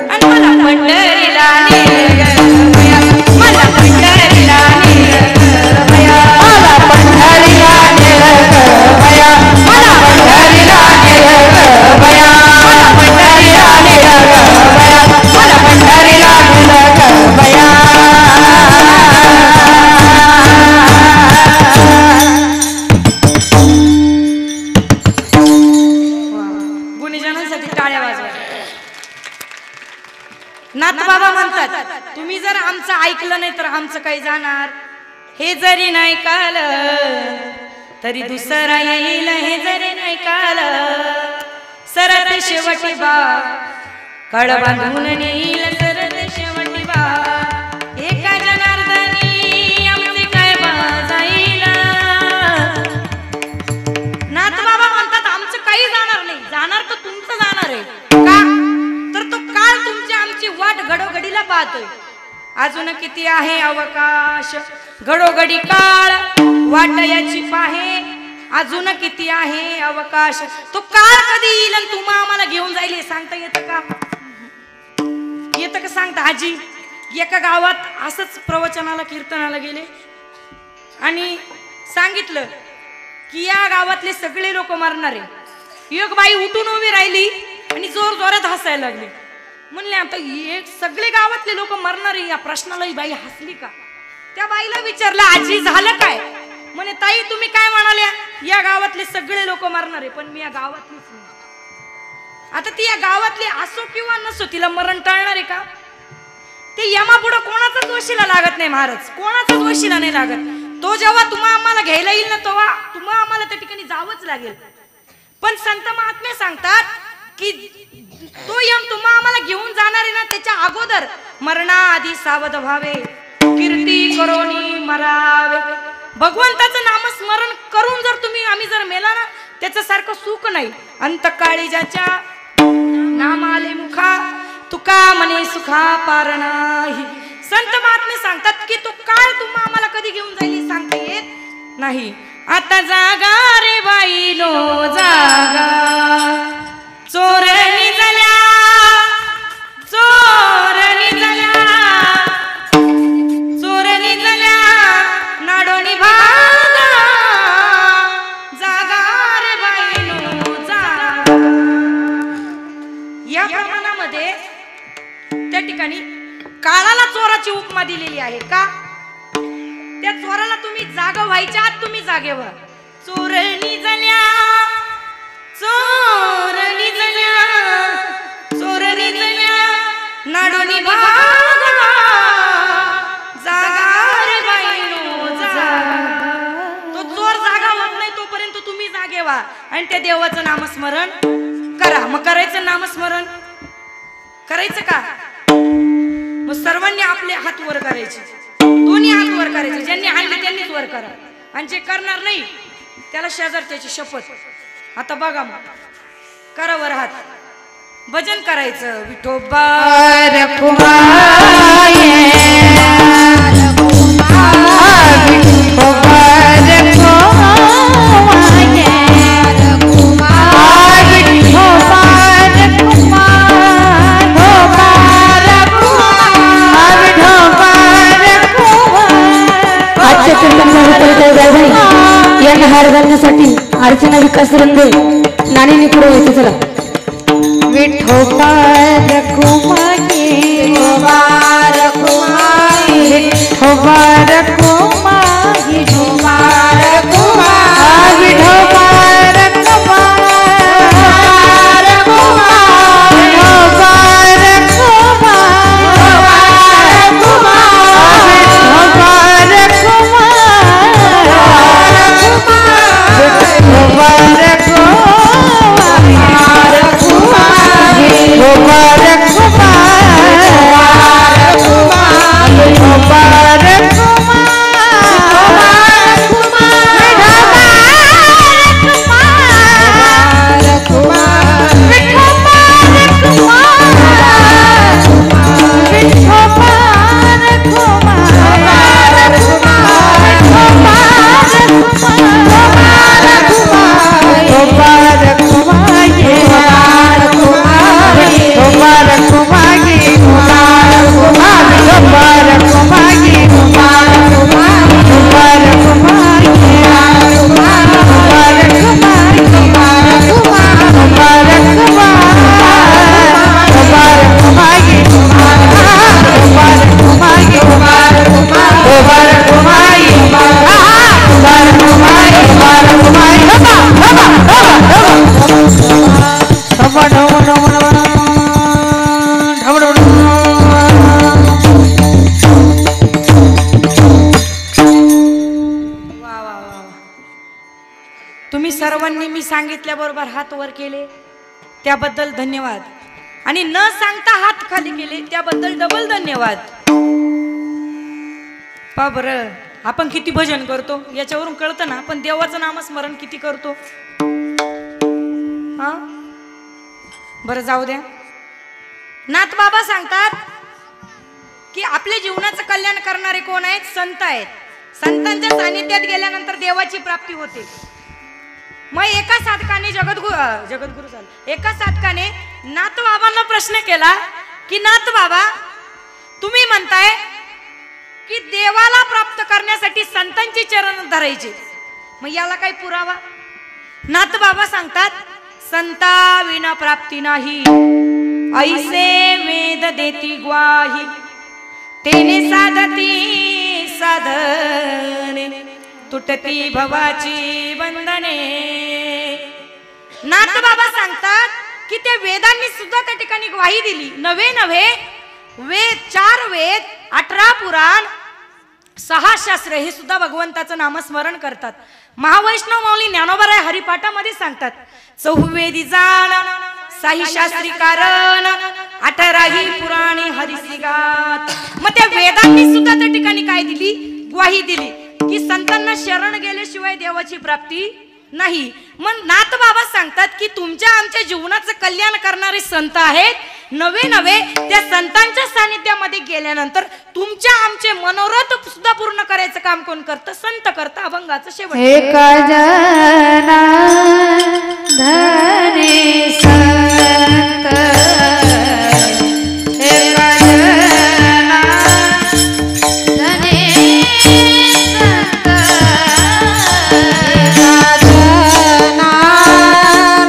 आणि मला पंढरीला नेलं बया मला पंढरीला नेलं बया मला पंढरीला नेलं बया मला पंढरीला नेलं बया मला पंढरीला नेलं बया मला पंढरीला नेलं बया गुणीजनांसाठी टाळ्या वाजवा नाथबाबा म्हणतात तुम्ही जर आमचं ऐकलं नाही तर आमचं काही जाणार हे जरी नाही काल तरी दुसरा येईल हे जरी नाही काल सरत शेवटी बा कळ बांधून नेईल सरत शेवटी बा एका जनार्दनी आमचे काय जाईल नाथबाबा म्हणतात आमचं काही जाणार नाही जाणार तर तुमचं जाणार आहे का तर तो काळ तुमची आमची वाट घडोघडीला पाहतोय अजून किती आहे अवकाश घडोघडी काळ वाट याची पाहे अजून किती आहे अवकाश, तो काळ कधी येईल आणि तुम्हा आम्हाला घेऊन जाईल हे सांगता येतं का? येतं का सांगता? आजी एका गावात असंच प्रवचनाला कीर्तनाला गेले आणि सांगितलं की या गावातले सगळे लोक मरणार आहे. एक बाई उठून उभी राहिली आणि जोर जोरात हसायला लागली. म्हणले आता एक सगळे गावातले लोक मरणार आहे, या प्रश्नाला ही बाई हसली का? त्या बाईला विचारलं आजी झालं काय? म्हणे ताई तुम्ही काय म्हणाल्या? या गावातले सगळे लोक मरणार आहे, पण मी या गावातलीच नाही. आता ती या गावातली असो किंवा नसो, तिला मरण टाळणार आहे का? ते यमापुढं कोणाचाच वशिला लागत नाही महाराज, कोणाचाच वशिला नाही लागत. तो जेव्हा तुम्हा आम्हाला घ्यायला येईल ना, तेव्हा तुम्हा आम्हाला त्या ठिकाणी जावंच लागेल. पण संत महात्मे सांगतात की तो यम तुम्हा आम्हाला घेऊन जाणार आहे ना, त्याच्या अगोदर मरणाआधी सावध व्हावे, कीर्ती करोनी मरावे. भगवंताचं नामस्मरण करून जर तुम्ही आम्ही जर मेला ना, त्याच्या सारखं सुख नाही. अंतकाळी ज्याच्या नाम आले मुखा, तुका म्हणे सुखा पार नाही. संत महात्मे सांगतात की तो काळ तुम्हा आम्हाला कधी घेऊन जाईल सांगता येत नाही. आता जागा रे बाईनो जागा, चोरणी झाल्या, चोरणी झाल्या, चोरणी झाल्या, नाडोनी भागा, जागा रे बाईनो जागा. या प्रमाणामध्ये त्या ठिकाणी काळाला चोराची उपमा दिलेली आहे का? त्या चोराला तुम्ही जागा व्हायच्या आत तुम्ही जागे व्हा. चोरणी झाल्या, चोरणी झाल्या, चोरणी झाल्या, नाडोनी भागा, जागा रे बाईनो जागा. तो चोर जागा होत नाही तोपर्यंत तुम्ही जागे व्हा आणि त्या देवाचं नामस्मरण करा. मग करायचं नामस्मरण करायचं का? मग सर्वांनी आपले हात वर करायचे, दोन्ही हात वर करायचे. ज्यांनी आणले त्यांनीच वर करा आणि जे करणार नाही त्याला शेजारच्याची शपथ. आता बघा मग करा वर हात, भजन करायचं. विठोबा यांना हार घालण्यासाठी अर्चना विकास रंगे नाणीने पुढे व्हायचं. चला विठोबा रखुमाई, विठोबा रखुमाई, विठोबा रखुमाई, विठोबा रखुमाई, विठोबा सर्वांनी मी सांगितल्याबरोबर हात वर केले त्याबद्दल धन्यवाद, आणि न सांगता हात खाली केले त्याबद्दल डबल धन्यवाद. पा बरं आपण किती भजन करतो याच्यावरून कळतं ना आपण देवाचं नामस्मरण किती करतो. हा बरं जाऊ द्या. नाथ बाबा सांगतात की आपल्या जीवनाचं कल्याण करणारे कोण आहेत? संत आहेत. संतांच्या सानिध्यात गेल्यानंतर देवाची प्राप्ती होते. मग एका साधकाने जगद्गुरु झालं, एका साधकाने नाथ बाबांना प्रश्न केला की नाथ बाबा, तुम्ही म्हणताय की देवाला प्राप्त करण्यासाठी संतांची चरण धरायचे, मग याला काही पुरावा? नाथ बाबा सांगतात, संता विना प्राप्ती नाही, ऐसे वेद देती ग्वाही, तेने साधती साधने, तुटती भवाची बंधने. नाथ बाबा सांगतात की त्या वेदांनी सुद्धा त्या ठिकाणी ग्वाही दिली. नवे वेद, 4 वेद, 18 पुराण, 6 शास्त्र हे सुद्धा भगवंताचं नामस्मरण करतात. महावैष्णव माऊली ज्ञानोबा हरिपाठामध्ये सांगतात, 4 वेदी जाण, 6 शास्त्री कारण, 18 पुराणे हरिसी गात. मग त्या वेदांनी सुद्धा त्या ठिकाणी काय दिली? ग्वाही दिली की संतांना शरण गेल्याशिवाय देवाची प्राप्ती नाही. मग नाथ बाबा सांगतात की तुमच्या आमच्या जीवनाचं कल्याण करणारे संत आहेत. नवे त्या संतांच्या सानिध्यामध्ये गेल्यानंतर तुमच्या आमचे मनोरथ सुद्धा पूर्ण करायचं काम कोण करतं? संत करतं. अभंगाचं शेवट. एका जना धने संत, एका जना धने संत, एका जना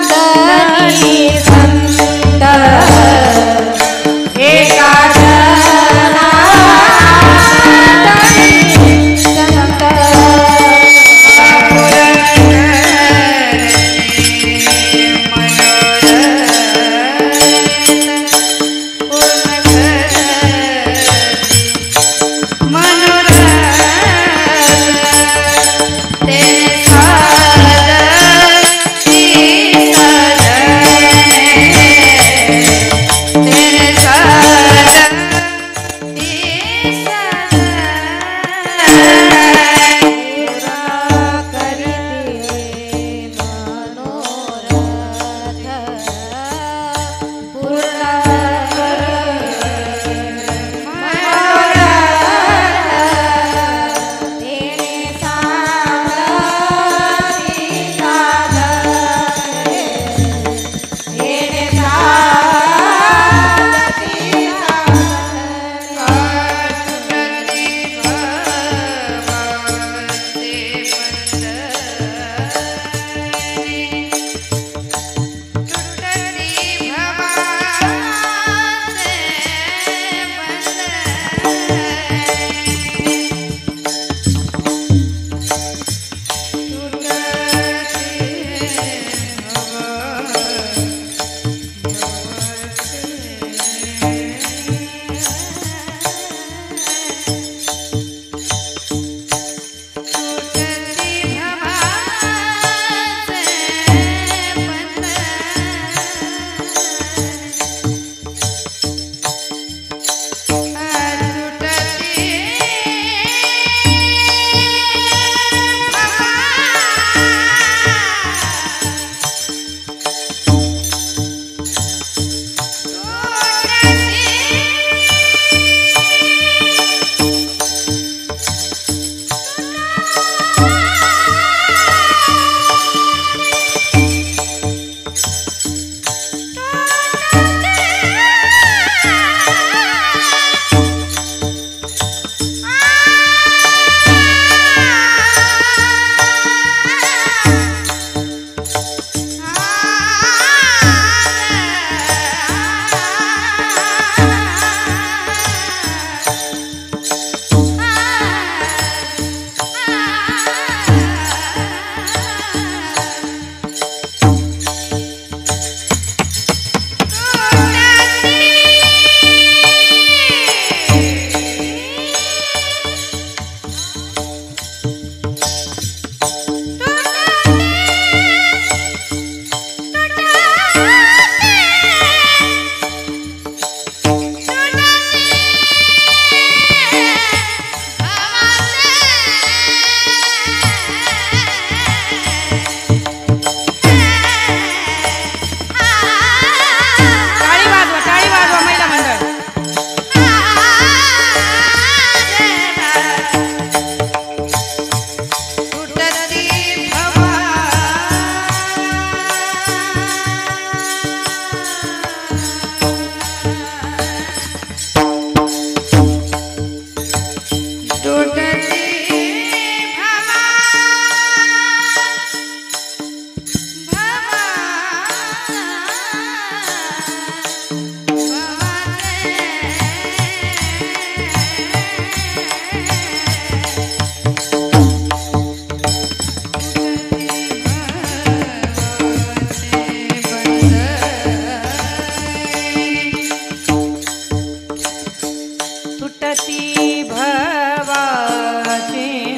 धनी संत, एका जना धनी संत. तुटती भवा तुटती भवाचे बंध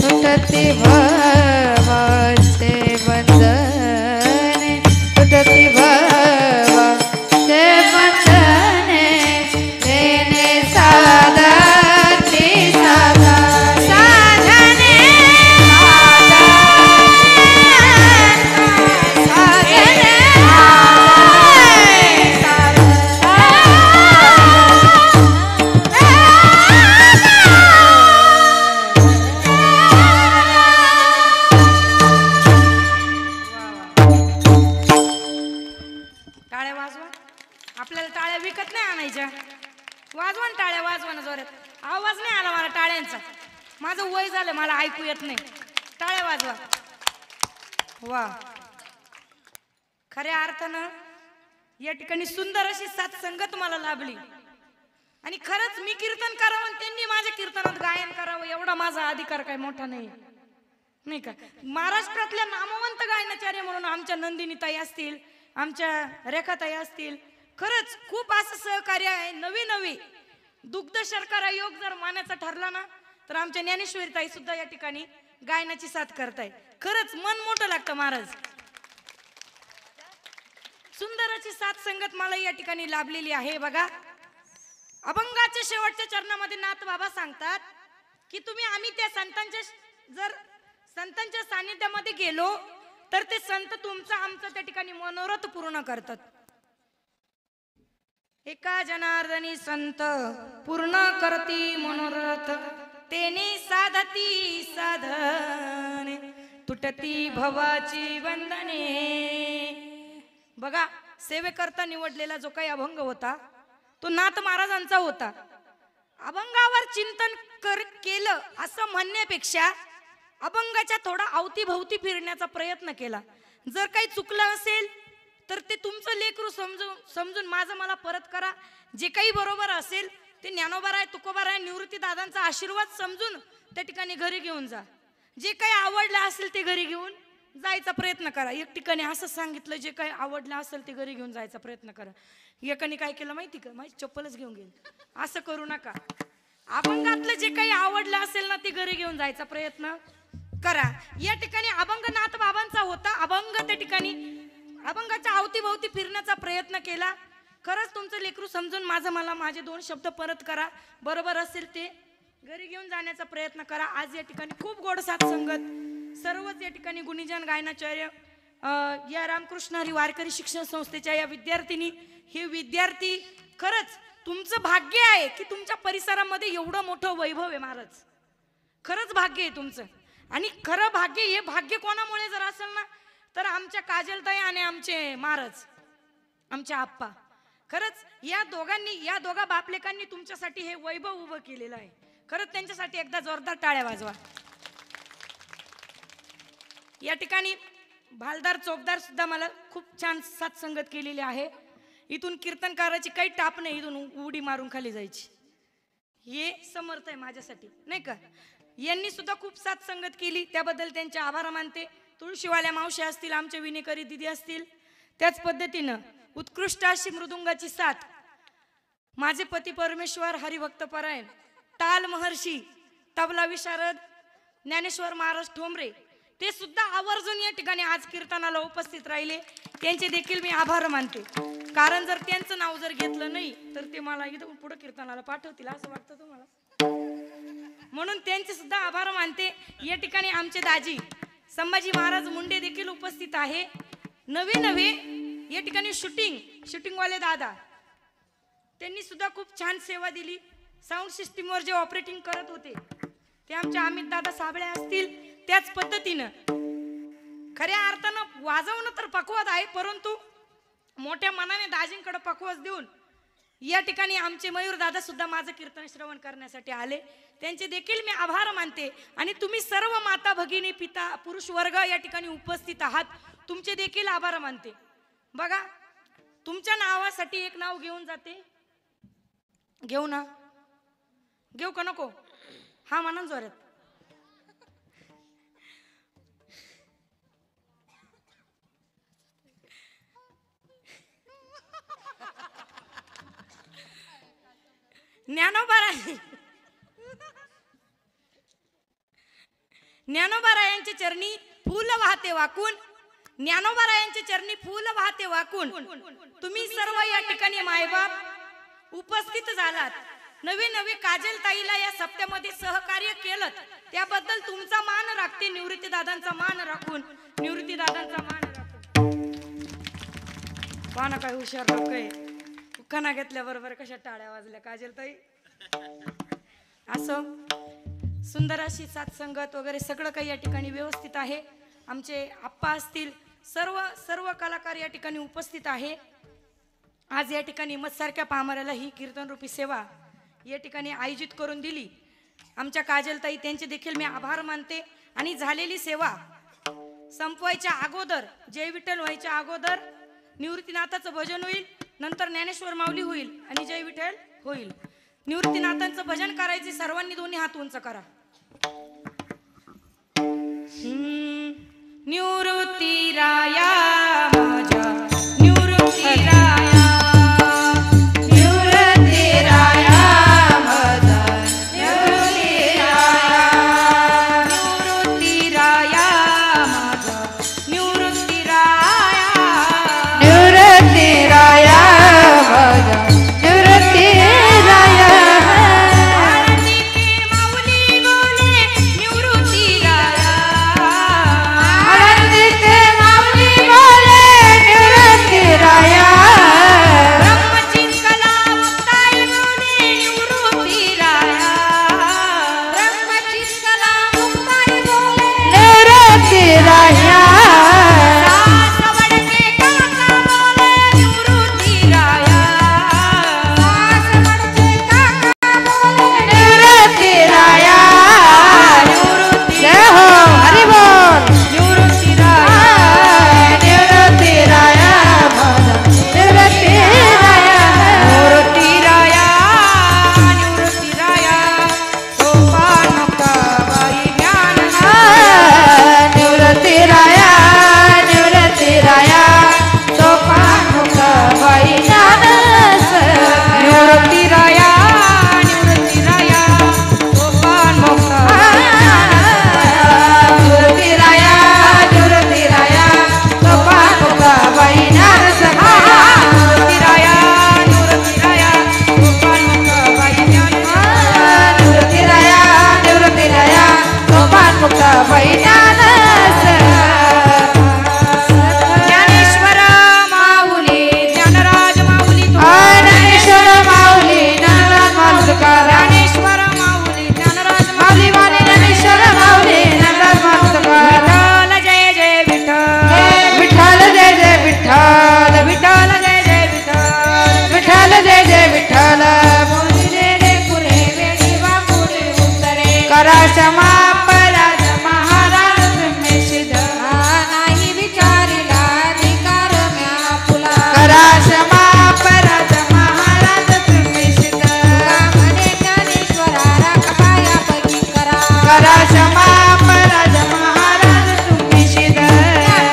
तुटती भवाचे बंधने तुटती भवाचे बंधने तेने साधती साधने टाळ्या वाजवा. आपल्याला टाळ्या विकत नाही आणायच्या. वाजवा ना टाळ्या, वाजवा ना जोरात. आवाज नाही आला मला टाळ्यांचा. माझं वय झालं, मला ऐकू येत नाही. टाळ्या वाजवा. वा, खऱ्या अर्थानं या ठिकाणी सुंदर अशी सत्संगत मला लाभली. आणि खरंच मी कीर्तन करावं आणि त्यांनी माझ्या कीर्तनात गायन करावं एवढा माझा अधिकार काय मोठा नाही, नाही का. महाराष्ट्रातल्या नामवंत गायनाचार्य म्हणून आमच्या नंदिनीताई असतील, आमच्या रेखाताई असतील, खरंच खूप असं सहकार्य आहे. नवी नवी दुग्ध शर्करा योग जर मानायचा ठरला ना, तर आमच्या ज्ञानेश्वरीताई सुद्धा या ठिकाणी गायनाची साथ करताय. खरंच मन मोठं लागतं महाराज. सुंदर अशी साथ संगत मला या ठिकाणी लाभलेली आहे. बघा, अभंगाच्या शेवटच्या चरणामध्ये नाथ बाबा सांगतात की आम्ही त्या संतांच्या सानिध्यामध्ये गेलो तर ते संत तुमचं आमचं त्या ठिकाणी मनोरथ पूर्ण करतात. एका जनार्दनी संत पूर्ण करती मनोरथ, तेने साधती साधने, तुटती भवाची बंधने. बघा, सेवेकरता निवडलेला जो काही अभंग होता तो नाथ महाराजांचा होता. अभंगावर चिंतन केलं असं म्हणण्यापेक्षा अभंगाच्या थोडा अवतीभवती फिरण्याचा प्रयत्न केला. जर काही चुकलं असेल तर ते तुमचं लेकरू समजून माझं मला परत करा. जे काही बरोबर असेल ते ज्ञानोबाराय तुकोबाराय निवृत्ती दादांचा आशीर्वाद समजून त्या ठिकाणी घरी घेऊन जा. जे काही आवडलं असेल ते घरी घेऊन जायचा प्रयत्न करा. एक ठिकाणी असं सांगितलं जे काही आवडलं असेल ते घरी घेऊन जायचा प्रयत्न करा. एकाने काय केलं माहिती का, माझी चप्पलच घेऊन गेली. असं करू नका. अभंगातलं जे काही आवडलं असेल ना ते घरी घेऊन जायचा प्रयत्न करा. या ठिकाणी अभंगनाथ बाबांचा होता. अभंग त्या ठिकाणी अभंगाच्या अवतीभवती फिरण्याचा प्रयत्न केला. खरंच तुमचं लेकरू समजून माझं मला माझे 2 शब्द परत करा. बरोबर असेल ते घरी घेऊन जाण्याचा प्रयत्न करा. आज या ठिकाणी खूप गोड साथ संगत सर्वच या ठिकाणी गुणीजन गायनाचार्य या रामकृष्ण हरी वारकरी शिक्षण संस्थेच्या या विद्यार्थिनी, हे विद्यार्थी, खरंच तुमचं भाग्य आहे की तुमच्या परिसरामध्ये एवढं मोठं वैभव आहे महाराज. खरंच भाग्य आहे तुमचं. आणि खरं भाग्य, हे भाग्य कोणामुळे जर असेल ना तर आमच्या काजलताई आणि आमचे महाराज, आमचे आप्पा. खरंच या दोघा बापलेकांनी तुमच्यासाठी हे वैभव उभं केलेलं आहे. खरंच त्यांच्यासाठी एकदा जोरदार टाळ्या वाजवा. या ठिकाणी भालदार चौकदार सुद्धा मला खूप छान साथ संगत केलेली आहे. इथून कीर्तनकाराची काही टाप नाही, इथून उडी मारून खाली जायची. हे समर्थ आहे माझ्यासाठी, नाही का. यांनी सुद्धा खूप साथ संगत केली, त्याबद्दल त्यांचे आभार मानते. तुळशीवाल्या मावशी असतील, आमचे विनेकरी दिदी असतील, त्याच पद्धतीनं उत्कृष्ट अशी मृदुंगाची साथ माझे पती परमेश्वर हरिभक्त परायण टाल महर्षी तबला विशारद ज्ञानेश्वर महाराज ठोंबरे, ते सुद्धा आवर्जून या ठिकाणी आज कीर्तनाला उपस्थित राहिले. त्यांचे देखील मी आभार मानते. कारण जर त्यांचं नाव जर घेतलं नाही तर ते मला इथं पुढे कीर्तनाला पाठवतील असं वाटतं तुम्हाला. म्हणून त्यांचे सुद्धा आभार मानते. या ठिकाणी आमचे दाजी संभाजी महाराज मुंडे देखील उपस्थित आहे. नवे या ठिकाणी शूटिंगवाले दादा, त्यांनी सुद्धा खूप छान सेवा दिली. साऊंड सिस्टीमवर जे ऑपरेटिंग करत होते ते आमचे अमित दादा साबळे असतील. त्याच पद्धतीनं खऱ्या अर्थानं वाजवणं तर पकवाद आहे, परंतु मोठ्या मनाने दाजींकडे पकवाज देऊन या ठिकाणी आमचे मयूर दादा सुद्धा माझं कीर्तन श्रवण करण्यासाठी आले. त्यांचे देखील मी आभार मानते. आणि तुम्ही सर्व माता भगिनी पिता पुरुष वर्ग या ठिकाणी उपस्थित आहात, तुमचे देखील आभार मानते. बघा, तुमच्या नावासाठी एक नाव घेऊन जाते. घेऊ ना, घेऊ का नको? हा म्हणा जोरात. ज्ञानोबारायांचे चरणी फूल वाहते वाकून, ज्ञानोबारायांचे चरणी फूल वाहते वाकून तुम्ही सर्व या ठिकाणी मायबाप उपस्थित झालात. नवे काजल ताईला या सप्त्यामध्ये सहकार्य केलं त्याबद्दल तुमचा मान राखते. निवृत्ती दादांचा मान राखून पाना काय हुशार लोक आहे. उखाणा घेतल्याबरोबर कशा टाळ्या वाजल्या काजल ताई. असं सुंदर अशी साथ संगत वगैरे सगळं काही या ठिकाणी व्यवस्थित आहे. आमचे आप्पा असतील, सर्व कलाकार या ठिकाणी उपस्थित आहे. आज या ठिकाणी मत्सारख्या पामराला ही कीर्तन रूपी सेवा या ठिकाणी आयोजित करून दिली आमच्या काजलताई, त्यांचे देखील मी आभार मानते. आणि झालेली सेवा संपवायच्या अगोदर, जय विठ्ठल व्हायच्या अगोदर निवृत्तीनाथाचं भजन होईल, नंतर ज्ञानेश्वर माऊली होईल आणि जय विठ्ठल होईल. निवृत्तीनाथांचं भजन करायचे, सर्वांनी दोन्ही हात उंच करा. निवृत्ती राया माझ्या निवृत्ती राया, निवृत्ती राया माझा निवृत्ती राया, निवृत्ती राया माझा निवृत्ती राया, निवृत्ती राया माझा निवृत्ती राया. आरती के माऊली बोले निवृत्ती राया, आनंदित माऊली जय जय विठ्ठल बोलिले रे पुरे वेडी वापुरे उत्तरे करा क्षमा अपराध महाराज तुम्ही सिद्ध नाही विचारिला अधिकार म्या फुला करा क्षमा अपराध महाराज तुम्ही सिद्ध म्हणे ज्ञानेश्वरा राखपाया बगी करा करा क्षमा अपराध महाराज तुम्ही सिद्ध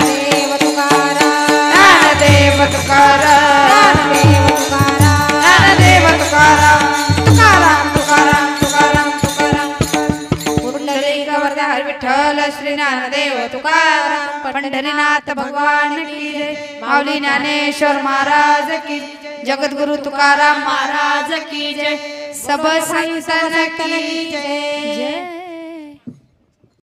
देव तुकारा ज्ञानदेव तुकाराम देव तुकारा ज्ञानदेव तुकाराम तुकाराम तुकाराम तुकाराम तुकाराम पुंडलिक वर्धा हर विठ्ठल श्री ज्ञानदेव तुकाराम पंढरीनाथ भगवान की जय माऊली ज्ञानेश्वर महाराज की जगद्गुरु तुकाराम महाराज की जय सब संतन की जय